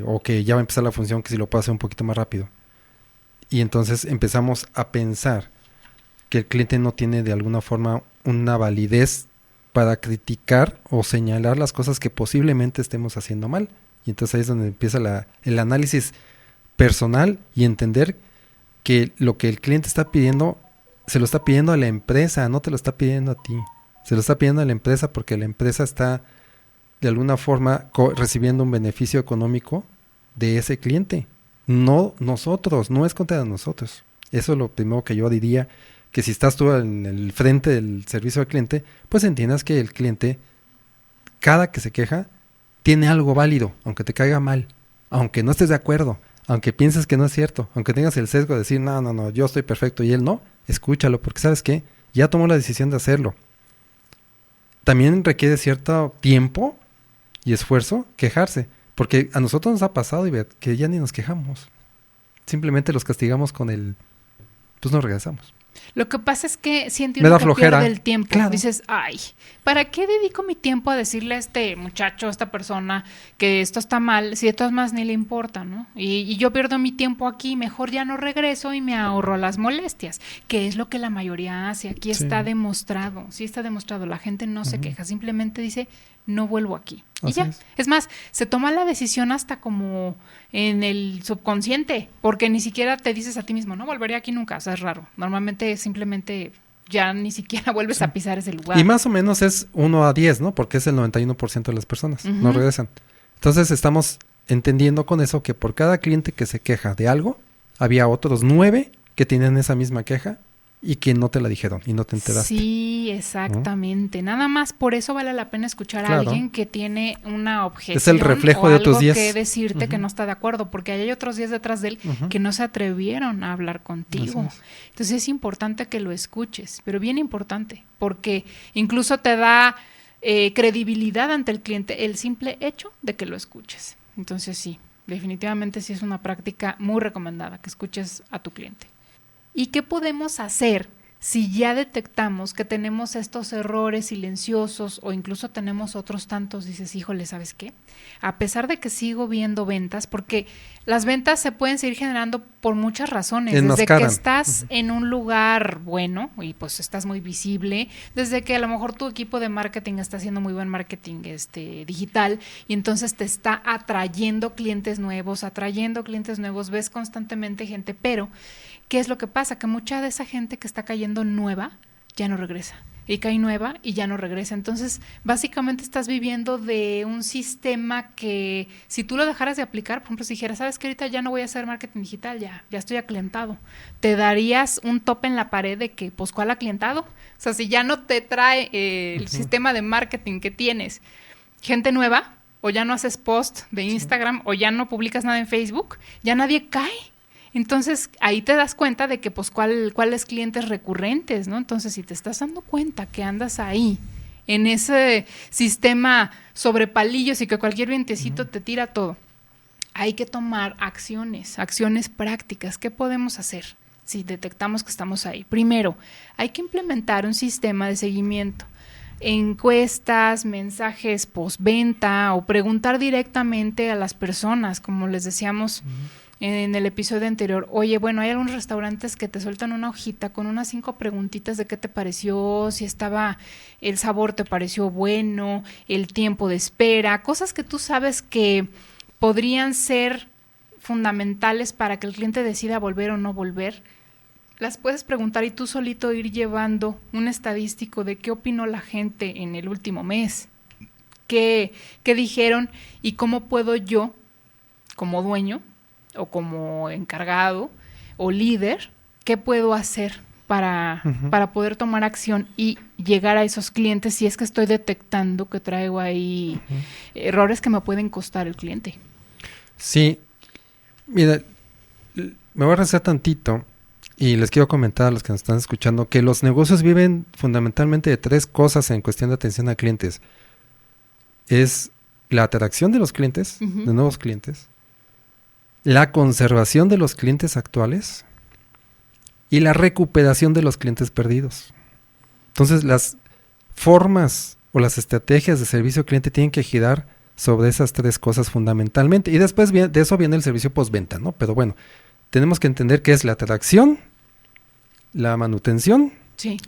o que ya va a empezar la función, que si lo puedo hacer un poquito más rápido. Y entonces empezamos a pensar que el cliente no tiene de alguna forma una validez para criticar o señalar las cosas que posiblemente estemos haciendo mal. Y entonces ahí es donde empieza el análisis personal y entender que lo que el cliente está pidiendo, se lo está pidiendo a la empresa, no te lo está pidiendo a ti. Se lo está pidiendo a la empresa porque la empresa está de alguna forma recibiendo un beneficio económico de ese cliente. No nosotros, no es contra nosotros. Eso es lo primero que yo diría, que si estás tú en el frente del servicio al cliente, pues entiendas que el cliente, cada que se queja, tiene algo válido, aunque te caiga mal, aunque no estés de acuerdo, aunque pienses que no es cierto, aunque tengas el sesgo de decir, no, yo estoy perfecto y él no, escúchalo, porque ¿sabes qué? Ya tomó la decisión de hacerlo. También requiere cierto tiempo y esfuerzo quejarse. Porque a nosotros nos ha pasado, Ivette, que ya ni nos quejamos. Simplemente los castigamos con pues nos regresamos. Lo que pasa es que si entiendo que pierde el tiempo. Claro. Dices, ¿para qué dedico mi tiempo a decirle a este muchacho, a esta persona, que esto está mal, si de todas maneras ni le importa, ¿no? Y yo pierdo mi tiempo aquí, mejor ya no regreso y me ahorro las molestias, que es lo que la mayoría hace. Aquí está demostrado, sí está demostrado. La gente no se queja, simplemente dice, no vuelvo aquí. Y ya. Es más, se toma la decisión hasta como en el subconsciente, porque ni siquiera te dices a ti mismo, no volveré aquí nunca, o sea, es raro. Normalmente simplemente ya ni siquiera vuelves a pisar ese lugar. Y más o menos es 1 a 10, ¿no? Porque es el 91% de las personas, no regresan. Entonces estamos entendiendo con eso que por cada cliente que se queja de algo, había otros 9 que tienen esa misma queja y que no te la dijeron y no te enteraste. Sí, exactamente. Nada más por eso vale la pena escuchar a alguien que tiene una objeción. Es el reflejo de otros 10. Que decirte que no está de acuerdo, porque hay otros 10 detrás de él que no se atrevieron a hablar contigo. Entonces es importante que lo escuches, pero bien importante, porque incluso te da credibilidad ante el cliente el simple hecho de que lo escuches. Entonces sí, definitivamente sí es una práctica muy recomendada que escuches a tu cliente. ¿Y qué podemos hacer si ya detectamos que tenemos estos errores silenciosos o incluso tenemos otros tantos, dices, híjole, ¿sabes qué? A pesar de que sigo viendo ventas, porque las ventas se pueden seguir generando por muchas razones, desde que estás en un lugar bueno y pues estás muy visible, desde que a lo mejor tu equipo de marketing está haciendo muy buen marketing digital y entonces te está atrayendo clientes nuevos, ves constantemente gente, pero ¿qué es lo que pasa? Que mucha de esa gente que está cayendo nueva ya no regresa. Y cae nueva y ya no regresa. Entonces, básicamente estás viviendo de un sistema que si tú lo dejaras de aplicar, por ejemplo, si dijeras, ¿sabes qué? Ahorita ya no voy a hacer marketing digital, ya estoy aclientado. Te darías un tope en la pared de que, pues, ¿cuál aclientado? O sea, si ya no te trae el sistema de marketing que tienes gente nueva, o ya no haces post de Instagram, o ya no publicas nada en Facebook, ya nadie cae. Entonces, ahí te das cuenta de que, pues, cuáles clientes recurrentes, ¿no? Entonces, si te estás dando cuenta que andas ahí, en ese sistema sobre palillos y que cualquier vientecito te tira todo, hay que tomar acciones prácticas. ¿Qué podemos hacer si detectamos que estamos ahí? Primero, hay que implementar un sistema de seguimiento. Encuestas, mensajes postventa o preguntar directamente a las personas, como les decíamos en el episodio anterior. Oye, bueno, hay algunos restaurantes que te sueltan una hojita con unas 5 preguntitas de qué te pareció, si estaba, el sabor te pareció bueno, el tiempo de espera, cosas que tú sabes que podrían ser fundamentales para que el cliente decida volver o no volver. Las puedes preguntar y tú solito ir llevando un estadístico de qué opinó la gente en el último mes, qué dijeron y cómo puedo yo, como dueño o como encargado o líder, qué puedo hacer para poder tomar acción y llegar a esos clientes si es que estoy detectando que traigo ahí errores que me pueden costar el cliente. Sí, mira, me voy a rezar tantito. Y les quiero comentar a los que nos están escuchando que los negocios viven fundamentalmente de 3 cosas en cuestión de atención a clientes. Es la atracción de los clientes, de nuevos clientes, la conservación de los clientes actuales y la recuperación de los clientes perdidos. Entonces, las formas o las estrategias de servicio al cliente tienen que girar sobre esas 3 cosas fundamentalmente. Y después de eso viene el servicio postventa, ¿no? Pero bueno, tenemos que entender qué es la atracción, la manutención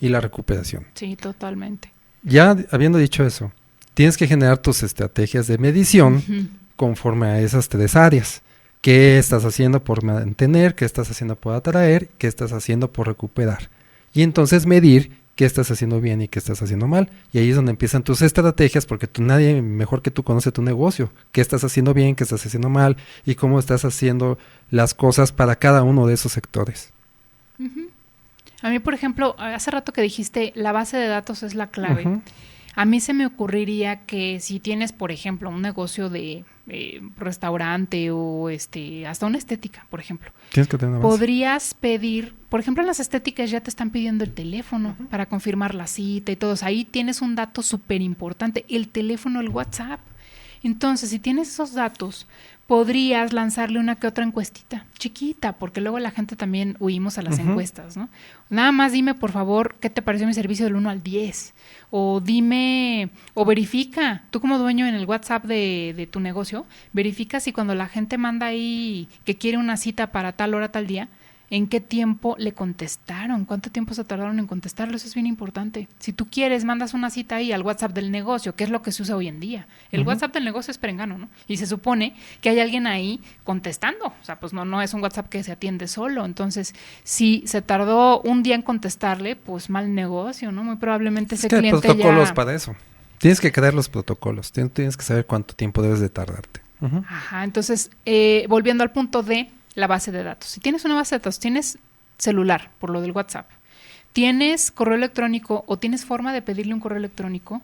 y la recuperación. Sí, totalmente. Ya habiendo dicho eso, tienes que generar tus estrategias de medición conforme a esas 3 áreas. ¿Qué estás haciendo por mantener? ¿Qué estás haciendo por atraer? ¿Qué estás haciendo por recuperar? Y entonces medir qué estás haciendo bien y qué estás haciendo mal. Y ahí es donde empiezan tus estrategias, porque nadie mejor que tú conoce tu negocio. ¿Qué estás haciendo bien? ¿Qué estás haciendo mal? Y cómo estás haciendo las cosas para cada uno de esos sectores. A mí, por ejemplo, hace rato que dijiste, la base de datos es la clave. A mí se me ocurriría que si tienes, por ejemplo, un negocio de restaurante o hasta una estética, por ejemplo, tienes que tener una base. Podrías pedir, por ejemplo, en las estéticas ya te están pidiendo el teléfono para confirmar la cita y todo. Ahí tienes un dato súper importante, el teléfono, el WhatsApp. Entonces, si tienes esos datos, podrías lanzarle una que otra encuestita, chiquita, porque luego la gente también huimos a las encuestas, ¿no? Nada más dime, por favor, ¿qué te pareció mi servicio del 1 al 10? O dime, o verifica, tú como dueño en el WhatsApp de tu negocio, verifica si cuando la gente manda ahí que quiere una cita para tal hora, tal día, ¿en qué tiempo le contestaron? ¿Cuánto tiempo se tardaron en contestarlo? Eso es bien importante. Si tú quieres, mandas una cita ahí al WhatsApp del negocio, que es lo que se usa hoy en día. El WhatsApp del negocio es perengano, ¿no? Y se supone que hay alguien ahí contestando. O sea, pues no es un WhatsApp que se atiende solo. Entonces, si se tardó un día en contestarle, pues mal negocio, ¿no? Muy probablemente ese cliente ya... Hay protocolos para eso. Tienes que crear los protocolos. Tienes que saber cuánto tiempo debes de tardarte. Ajá, entonces, volviendo al punto de la base de datos. Si tienes una base de datos, tienes celular, por lo del WhatsApp, tienes correo electrónico o tienes forma de pedirle un correo electrónico,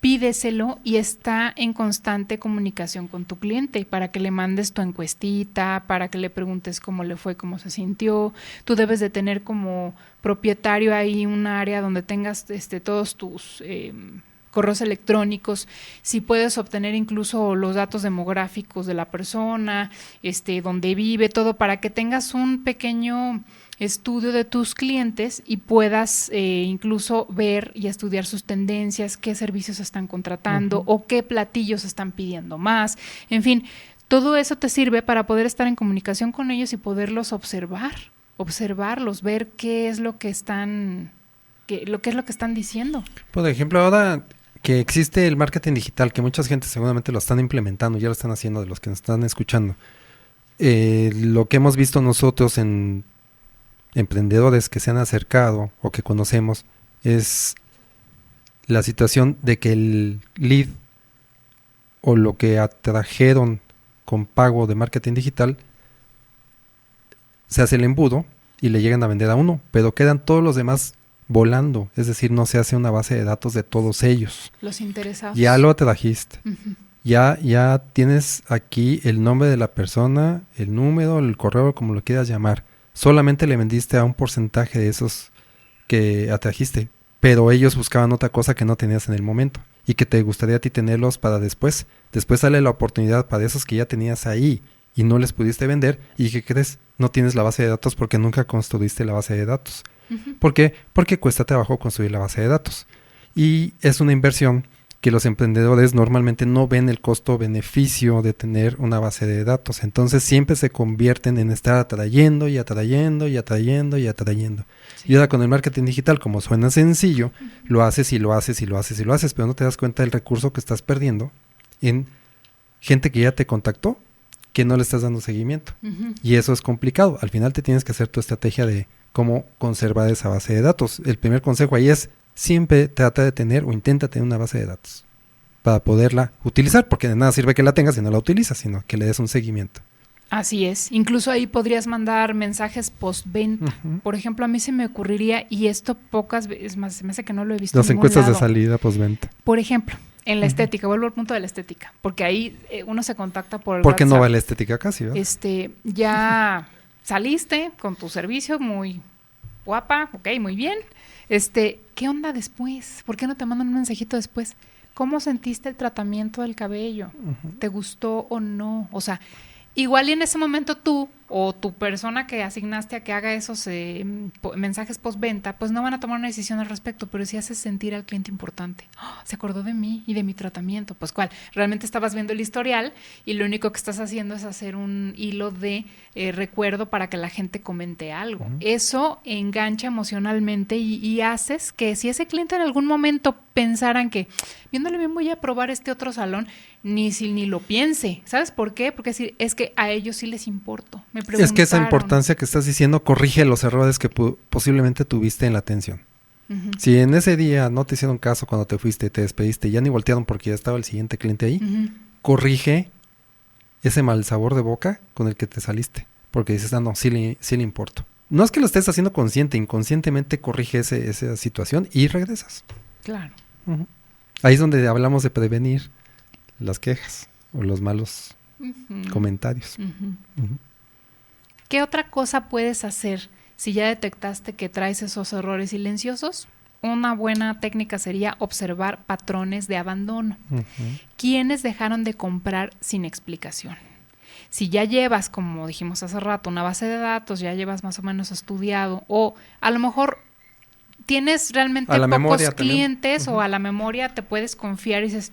pídeselo y está en constante comunicación con tu cliente para que le mandes tu encuestita, para que le preguntes cómo le fue, cómo se sintió. Tú debes de tener como propietario ahí un área donde tengas todos tus correos electrónicos, si puedes obtener incluso los datos demográficos de la persona, dónde vive, todo, para que tengas un pequeño estudio de tus clientes y puedas incluso ver y estudiar sus tendencias, qué servicios están contratando o qué platillos están pidiendo más. En fin, todo eso te sirve para poder estar en comunicación con ellos y poderlos observarlos, ver qué es lo que están diciendo. Por ejemplo, ahora que existe el marketing digital, que mucha gente seguramente lo están implementando, ya lo están haciendo de los que nos están escuchando. Lo que hemos visto nosotros en emprendedores que se han acercado o que conocemos es la situación de que el lead o lo que atrajeron con pago de marketing digital se hace el embudo y le llegan a vender a uno, pero quedan todos los demás volando, es decir, no se hace una base de datos de todos ellos. Los interesados. Ya lo trajiste. Ya tienes aquí el nombre de la persona, el número, el correo, como lo quieras llamar. Solamente le vendiste a un porcentaje de esos que atrajiste, pero ellos buscaban otra cosa que no tenías en el momento y que te gustaría a ti tenerlos para después. Después sale la oportunidad para esos que ya tenías ahí y no les pudiste vender. ¿Y qué crees? No tienes la base de datos porque nunca construiste la base de datos. ¿Por qué? Porque cuesta trabajo construir la base de datos. Y es una inversión que los emprendedores normalmente no ven el costo-beneficio de tener una base de datos. Entonces siempre se convierten en estar atrayendo y atrayendo y atrayendo y atrayendo. Sí. Y ahora con el marketing digital, como suena sencillo, lo haces y lo haces y lo haces y lo haces, pero no te das cuenta del recurso que estás perdiendo en gente que ya te contactó, que no le estás dando seguimiento. Y eso es complicado. Al final te tienes que hacer tu estrategia de cómo conservar esa base de datos. El primer consejo ahí es siempre trata de tener o intenta tener una base de datos para poderla utilizar, porque de nada sirve que la tengas si no la utilizas, sino que le des un seguimiento. Así es. Incluso ahí podrías mandar mensajes postventa. Por ejemplo, a mí se me ocurriría, y esto pocas veces, más se me hace que no lo he visto las en ningún encuestas lado. De salida postventa. Por ejemplo, en la estética, vuelvo al punto de la estética, porque ahí uno se contacta por el porque WhatsApp. No va la estética casi, ¿verdad? Ya saliste con tu servicio muy guapa, ok, muy bien. ¿Qué onda después? ¿Por qué no te mandan un mensajito después? ¿Cómo sentiste el tratamiento del cabello? ¿Te gustó o no? O sea, igual y en ese momento tú o tu persona que asignaste a que haga esos mensajes postventa, pues no van a tomar una decisión al respecto, pero sí haces sentir al cliente importante. ¡Oh! Se acordó de mí y de mi tratamiento. Pues ¿cuál? Realmente estabas viendo el historial y lo único que estás haciendo es hacer un hilo de recuerdo para que la gente comente algo. Eso engancha emocionalmente y haces que si ese cliente en algún momento pensaran que viéndole bien voy a probar este otro salón, ni lo piense. ¿Sabes por qué? Porque es que a ellos sí les importo. Es que esa importancia que estás diciendo corrige los errores que posiblemente tuviste en la atención. Si en ese día no te hicieron caso cuando te fuiste, te despediste, ya ni voltearon porque ya estaba el siguiente cliente ahí, corrige ese mal sabor de boca con el que te saliste. Porque dices, no, sí le importo. No es que lo estés haciendo consciente, inconscientemente corrige esa situación y regresas. Claro. Ahí es donde hablamos de prevenir las quejas o los malos comentarios. ¿Qué otra cosa puedes hacer si ya detectaste que traes esos errores silenciosos? Una buena técnica sería observar patrones de abandono. ¿Quiénes dejaron de comprar sin explicación? Si ya llevas, como dijimos hace rato, una base de datos, ya llevas más o menos estudiado, o a lo mejor tienes realmente pocos clientes o a la memoria te puedes confiar y dices,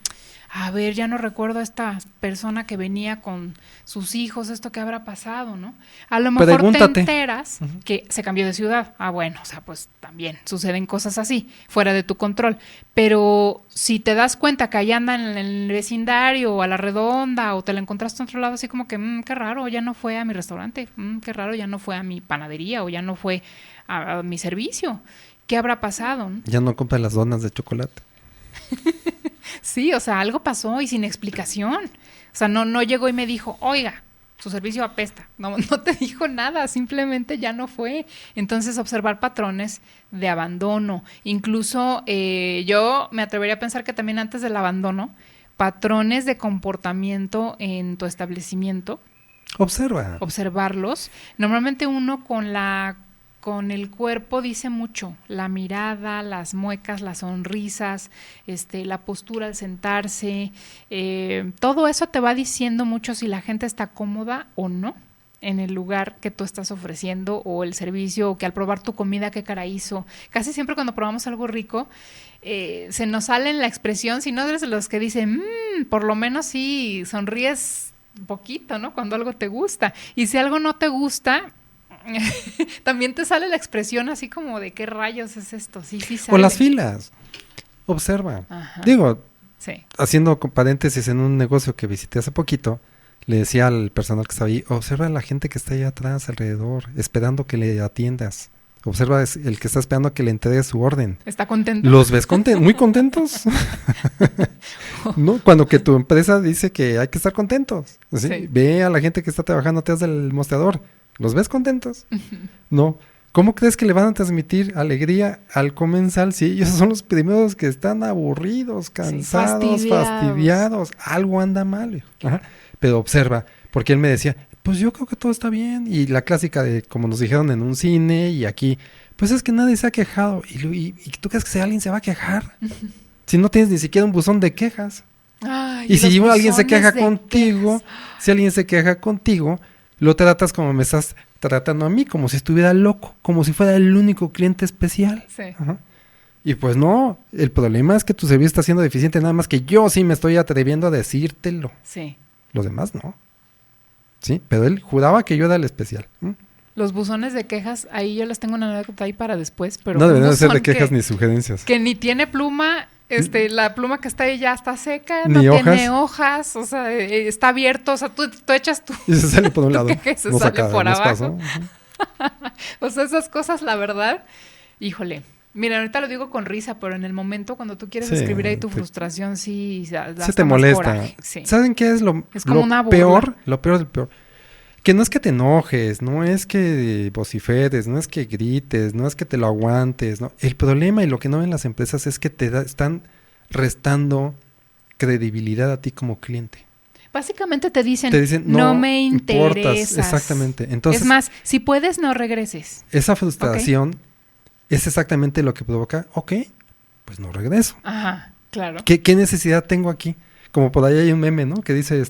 a ver, ya no recuerdo a esta persona que venía con sus hijos, esto que habrá pasado, ¿no? A lo mejor te enteras que se cambió de ciudad. Ah, bueno, o sea, pues también suceden cosas así, fuera de tu control. Pero si te das cuenta que allá anda en el vecindario o a la redonda o te la encontraste en otro lado, así como que, qué raro, ya no fue a mi restaurante, qué raro, ya no fue a mi panadería o ya no fue a mi servicio. ¿Qué habrá pasado? Ya no compra las donas de chocolate. Sí, o sea, algo pasó y sin explicación. O sea, no llegó y me dijo, oiga, su servicio apesta. No te dijo nada, simplemente ya no fue. Entonces, observar patrones de abandono. Incluso yo me atrevería a pensar que también antes del abandono, patrones de comportamiento en tu establecimiento. Observarlos. Normalmente uno con la con el cuerpo dice mucho, la mirada, las muecas, las sonrisas, la postura al sentarse, todo eso te va diciendo mucho si la gente está cómoda o no en el lugar que tú estás ofreciendo o el servicio, o que al probar tu comida, qué cara hizo. Casi siempre cuando probamos algo rico, se nos sale en la expresión, si no eres de los que dicen, por lo menos sí sonríes un poquito, ¿no? Cuando algo te gusta. Y si algo no te gusta, también te sale la expresión así como de qué rayos es esto. Sí sale. O las filas. Observa. Ajá. Digo, sí. Haciendo paréntesis, en un negocio que visité hace poquito, le decía al personal que estaba ahí, observa a la gente que está ahí atrás, alrededor, esperando que le atiendas. Observa el que está esperando que le entregues su orden. ¿Está contento? ¿Los ves muy contentos? ¿No? Cuando que tu empresa dice que hay que estar contentos. ¿Sí? Sí. Ve a la gente que está trabajando atrás del mostrador. ¿Los ves contentos? No. ¿Cómo crees que le van a transmitir alegría al comensal si ellos son los primeros que están aburridos, cansados, Sí, fastidiados? Algo anda mal. Ajá. Pero observa, porque él me decía, pues yo creo que todo está bien. Y la clásica de, como nos dijeron en un cine y aquí, pues es que nadie se ha quejado. ¿Y tú crees que alguien se va a quejar? Si no tienes ni siquiera un buzón de quejas. Ay, Y si alguien se queja buzones de contigo, quejas. si alguien se queja contigo, lo tratas como me estás tratando a mí, como si estuviera loco, como si fuera el único cliente especial. Sí. Ajá. Y pues no, el problema es que tu servicio está siendo deficiente, nada más que yo sí me estoy atreviendo a decírtelo. Sí. Los demás no. Sí, pero él juraba que yo era el especial. Los buzones de quejas, ahí yo les tengo una anécdota ahí para después, pero No un deberían ser de buzón quejas ni sugerencias. que ni tiene pluma, la pluma que está ahí ya está seca, Ni no hojas. tiene hojas, o sea, está abierto, o sea, tú echas tu... Y se sale por un tu lado. queja y se nos sale acaba, por nos abajo. pasó. O sea, esas cosas, la verdad, híjole. Mira, ahorita lo digo con risa, pero en el momento cuando tú quieres Sí, escribir ahí tu frustración, sí, da Se hasta te más molesta. coraje, sí. ¿Saben qué es lo como una burla. peor? Lo peor del peor. Que no es que te enojes, no es que vociferes, no es que grites, no es que te lo aguantes, ¿no? El problema y lo que no ven las empresas es que están restando credibilidad a ti como cliente. Básicamente te dicen no no me importas. interesas. Exactamente. Entonces, es más, si puedes, no regreses. esa frustración es exactamente lo que provoca, ok, pues no regreso. Ajá, claro. ¿Qué necesidad tengo aquí? Como por ahí hay un meme, ¿no? Que dice,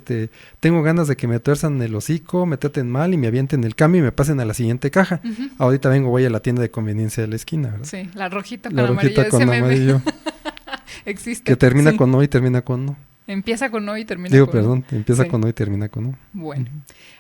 tengo ganas de que me tuerzan el hocico, me traten mal y me avienten el cambio y me pasen a la siguiente caja. Uh-huh. Ahorita voy a la tienda de conveniencia de la esquina, ¿verdad? Sí, la rojita con La amarillo. rojita con ese meme. amarillo. Existe. Que termina sí. con no y termina con no. Empieza con no y termina Digo, con perdón, empieza sí. con no y termina con no. Bueno.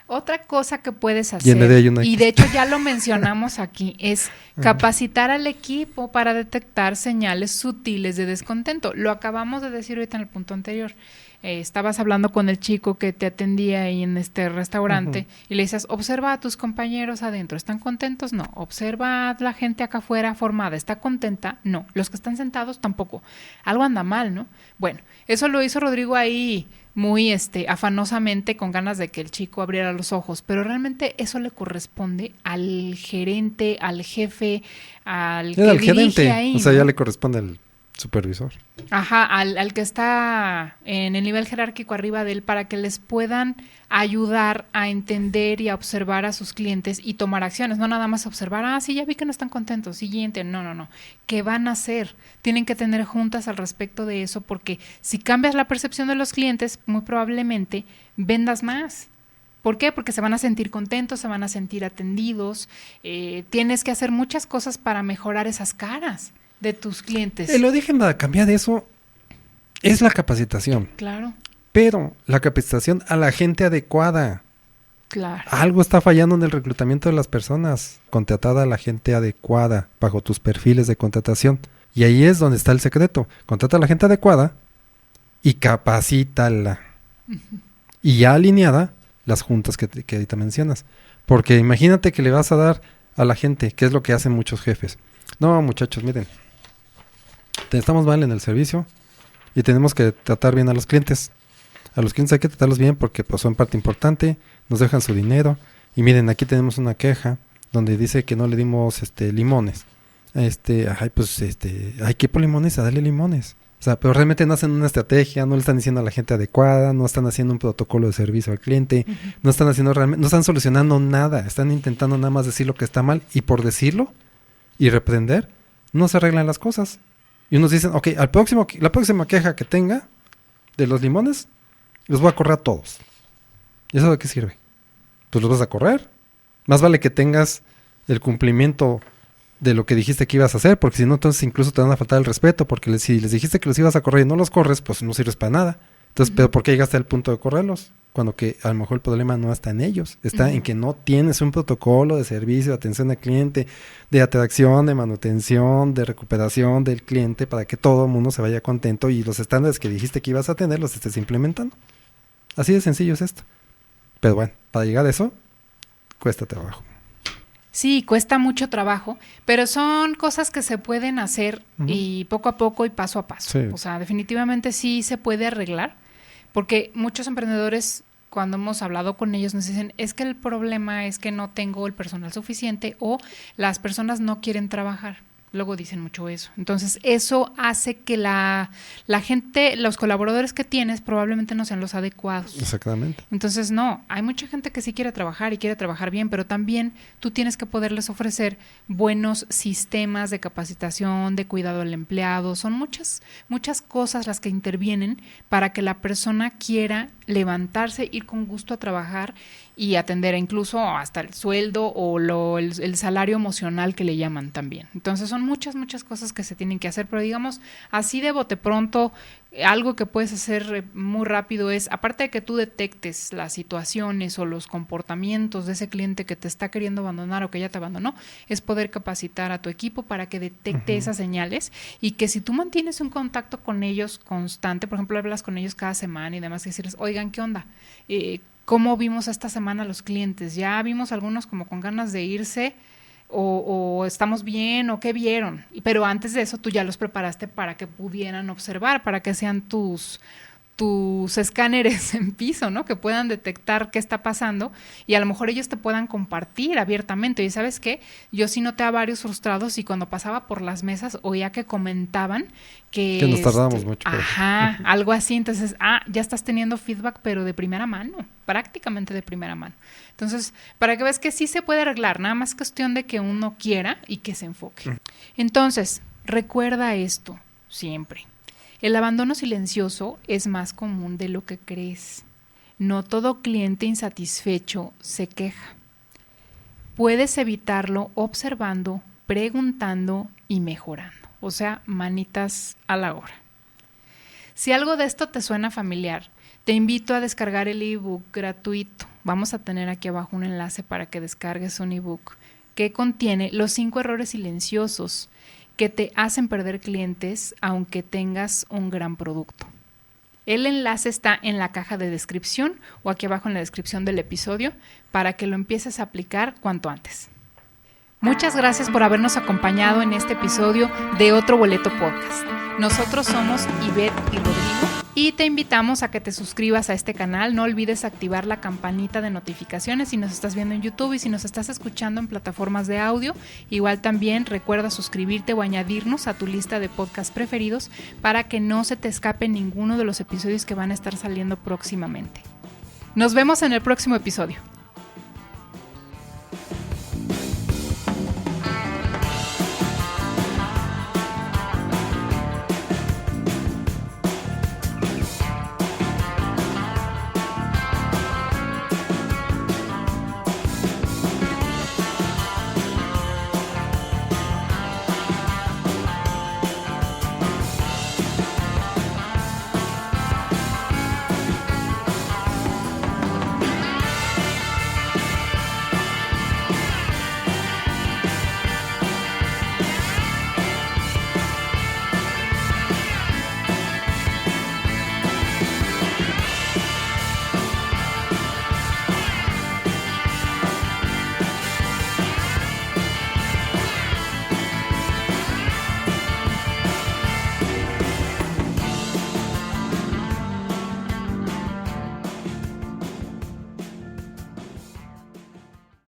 Otra cosa que puedes Y en medio hacer, hay una y X. de hecho ya lo mencionamos aquí, es capacitar al equipo para detectar señales sutiles de descontento. Lo acabamos de decir ahorita en el punto anterior. Estabas hablando con el chico que te atendía ahí en este restaurante y le dices, observa a tus compañeros adentro, ¿están contentos? No. Observa a la gente acá afuera formada, ¿está contenta? No. Los que están sentados tampoco. Algo anda mal, ¿no? Bueno, eso lo hizo Rodrigo ahí muy afanosamente, con ganas de que el chico abriera los ojos, pero realmente eso le corresponde al gerente, al jefe, al que dirige gerente, ahí, o sea, ¿no? ya le corresponde al supervisor. Ajá, al que está en el nivel jerárquico arriba de él, para que les puedan ayudar a entender y a observar a sus clientes y tomar acciones, no nada más observar, sí, ya vi que no están contentos, siguiente, no, ¿qué van a hacer? Tienen que tener juntas al respecto de eso, porque si cambias la percepción de los clientes, muy probablemente vendas más. ¿Por qué? Porque se van a sentir contentos, se van a sentir atendidos, tienes que hacer muchas cosas para mejorar esas caras de tus clientes. Lo dije para cambiar eso es la capacitación. Claro. Pero la capacitación a la gente adecuada. Claro. Algo está fallando en el reclutamiento de las personas. Contratada a la gente adecuada bajo tus perfiles de contratación. Y ahí es donde está el secreto. Contrata a la gente adecuada y capacítala. Uh-huh. Y ya alineada las juntas que ahorita mencionas. Porque imagínate que le vas a dar a la gente, que es lo que hacen muchos jefes. No, muchachos, miren. Estamos mal en el servicio y tenemos que tratar bien a los clientes. A los clientes hay que tratarlos bien porque pues, son parte importante, nos dejan su dinero. Y miren, aquí tenemos una queja donde dice que no le dimos limones. Hay que ir por limones, a darle limones. O sea, pero realmente no hacen una estrategia, no le están diciendo a la gente adecuada, no están haciendo un protocolo de servicio al cliente, no están haciendo realmente, no están solucionando nada, están intentando nada más decir lo que está mal y por decirlo y reprender, no se arreglan las cosas. Y unos dicen, ok, la próxima queja que tenga de los limones, los voy a correr a todos. ¿Y eso de qué sirve? Pues los vas a correr. Más vale que tengas el cumplimiento de lo que dijiste que ibas a hacer, porque si no, entonces incluso te van a faltar el respeto, porque si les dijiste que los ibas a correr y no los corres, pues no sirves para nada. Entonces, ¿pero por qué llegaste al punto de correrlos? Cuando que a lo mejor el problema no está en ellos, está en que no tienes un protocolo de servicio, de atención al cliente, de atracción, de manutención, de recuperación del cliente para que todo el mundo se vaya contento y los estándares que dijiste que ibas a tener los estés implementando. Así de sencillo es esto. Pero bueno, para llegar a eso, cuesta trabajo. Sí, cuesta mucho trabajo, pero son cosas que se pueden hacer y poco a poco y paso a paso. Sí. O sea, definitivamente sí se puede arreglar, porque muchos emprendedores, cuando hemos hablado con ellos, nos dicen, es que el problema es que no tengo el personal suficiente o las personas no quieren trabajar. Luego dicen mucho eso. Entonces, eso hace que la gente, los colaboradores que tienes probablemente no sean los adecuados. Exactamente. Entonces, no, hay mucha gente que sí quiere trabajar y quiere trabajar bien, pero también tú tienes que poderles ofrecer buenos sistemas de capacitación, de cuidado al empleado. Son muchas cosas las que intervienen para que la persona quiera levantarse, ir con gusto a trabajar y atender incluso hasta el sueldo o el salario emocional que le llaman también. Entonces son muchas cosas que se tienen que hacer, pero digamos así de bote pronto, algo que puedes hacer muy rápido es, aparte de que tú detectes las situaciones o los comportamientos de ese cliente que te está queriendo abandonar o que ya te abandonó, es poder capacitar a tu equipo para que detecte esas señales y que si tú mantienes un contacto con ellos constante, por ejemplo, hablas con ellos cada semana y demás, y decirles, oigan, ¿qué onda? ¿Cómo vimos esta semana los clientes? ¿Ya vimos algunos como con ganas de irse? O estamos bien, o qué vieron, pero antes de eso tú ya los preparaste para que pudieran observar, para que sean tus escáneres en piso, ¿no? Que puedan detectar qué está pasando y a lo mejor ellos te puedan compartir abiertamente. Y ¿sabes qué? Yo sí noté a varios frustrados y cuando pasaba por las mesas oía que comentaban que nos tardábamos mucho. Ajá, algo así. Entonces, ya estás teniendo feedback, pero de primera mano, prácticamente de primera mano. Entonces, para que veas que sí se puede arreglar, nada más cuestión de que uno quiera y que se enfoque. Entonces, recuerda esto siempre. El abandono silencioso es más común de lo que crees. No todo cliente insatisfecho se queja. Puedes evitarlo observando, preguntando y mejorando. O sea, manitas a la obra. Si algo de esto te suena familiar, te invito a descargar el ebook gratuito. Vamos a tener aquí abajo un enlace para que descargues un ebook que contiene los 5 errores silenciosos que te hacen perder clientes aunque tengas un gran producto. El enlace está en la caja de descripción o aquí abajo en la descripción del episodio para que lo empieces a aplicar cuanto antes. Muchas gracias por habernos acompañado en este episodio de Otro Boleto Podcast. Nosotros somos Ivette y Rodrigo y te invitamos a que te suscribas a este canal. No olvides activar la campanita de notificaciones si nos estás viendo en YouTube y si nos estás escuchando en plataformas de audio. Igual también recuerda suscribirte o añadirnos a tu lista de podcasts preferidos para que no se te escape ninguno de los episodios que van a estar saliendo próximamente. Nos vemos en el próximo episodio.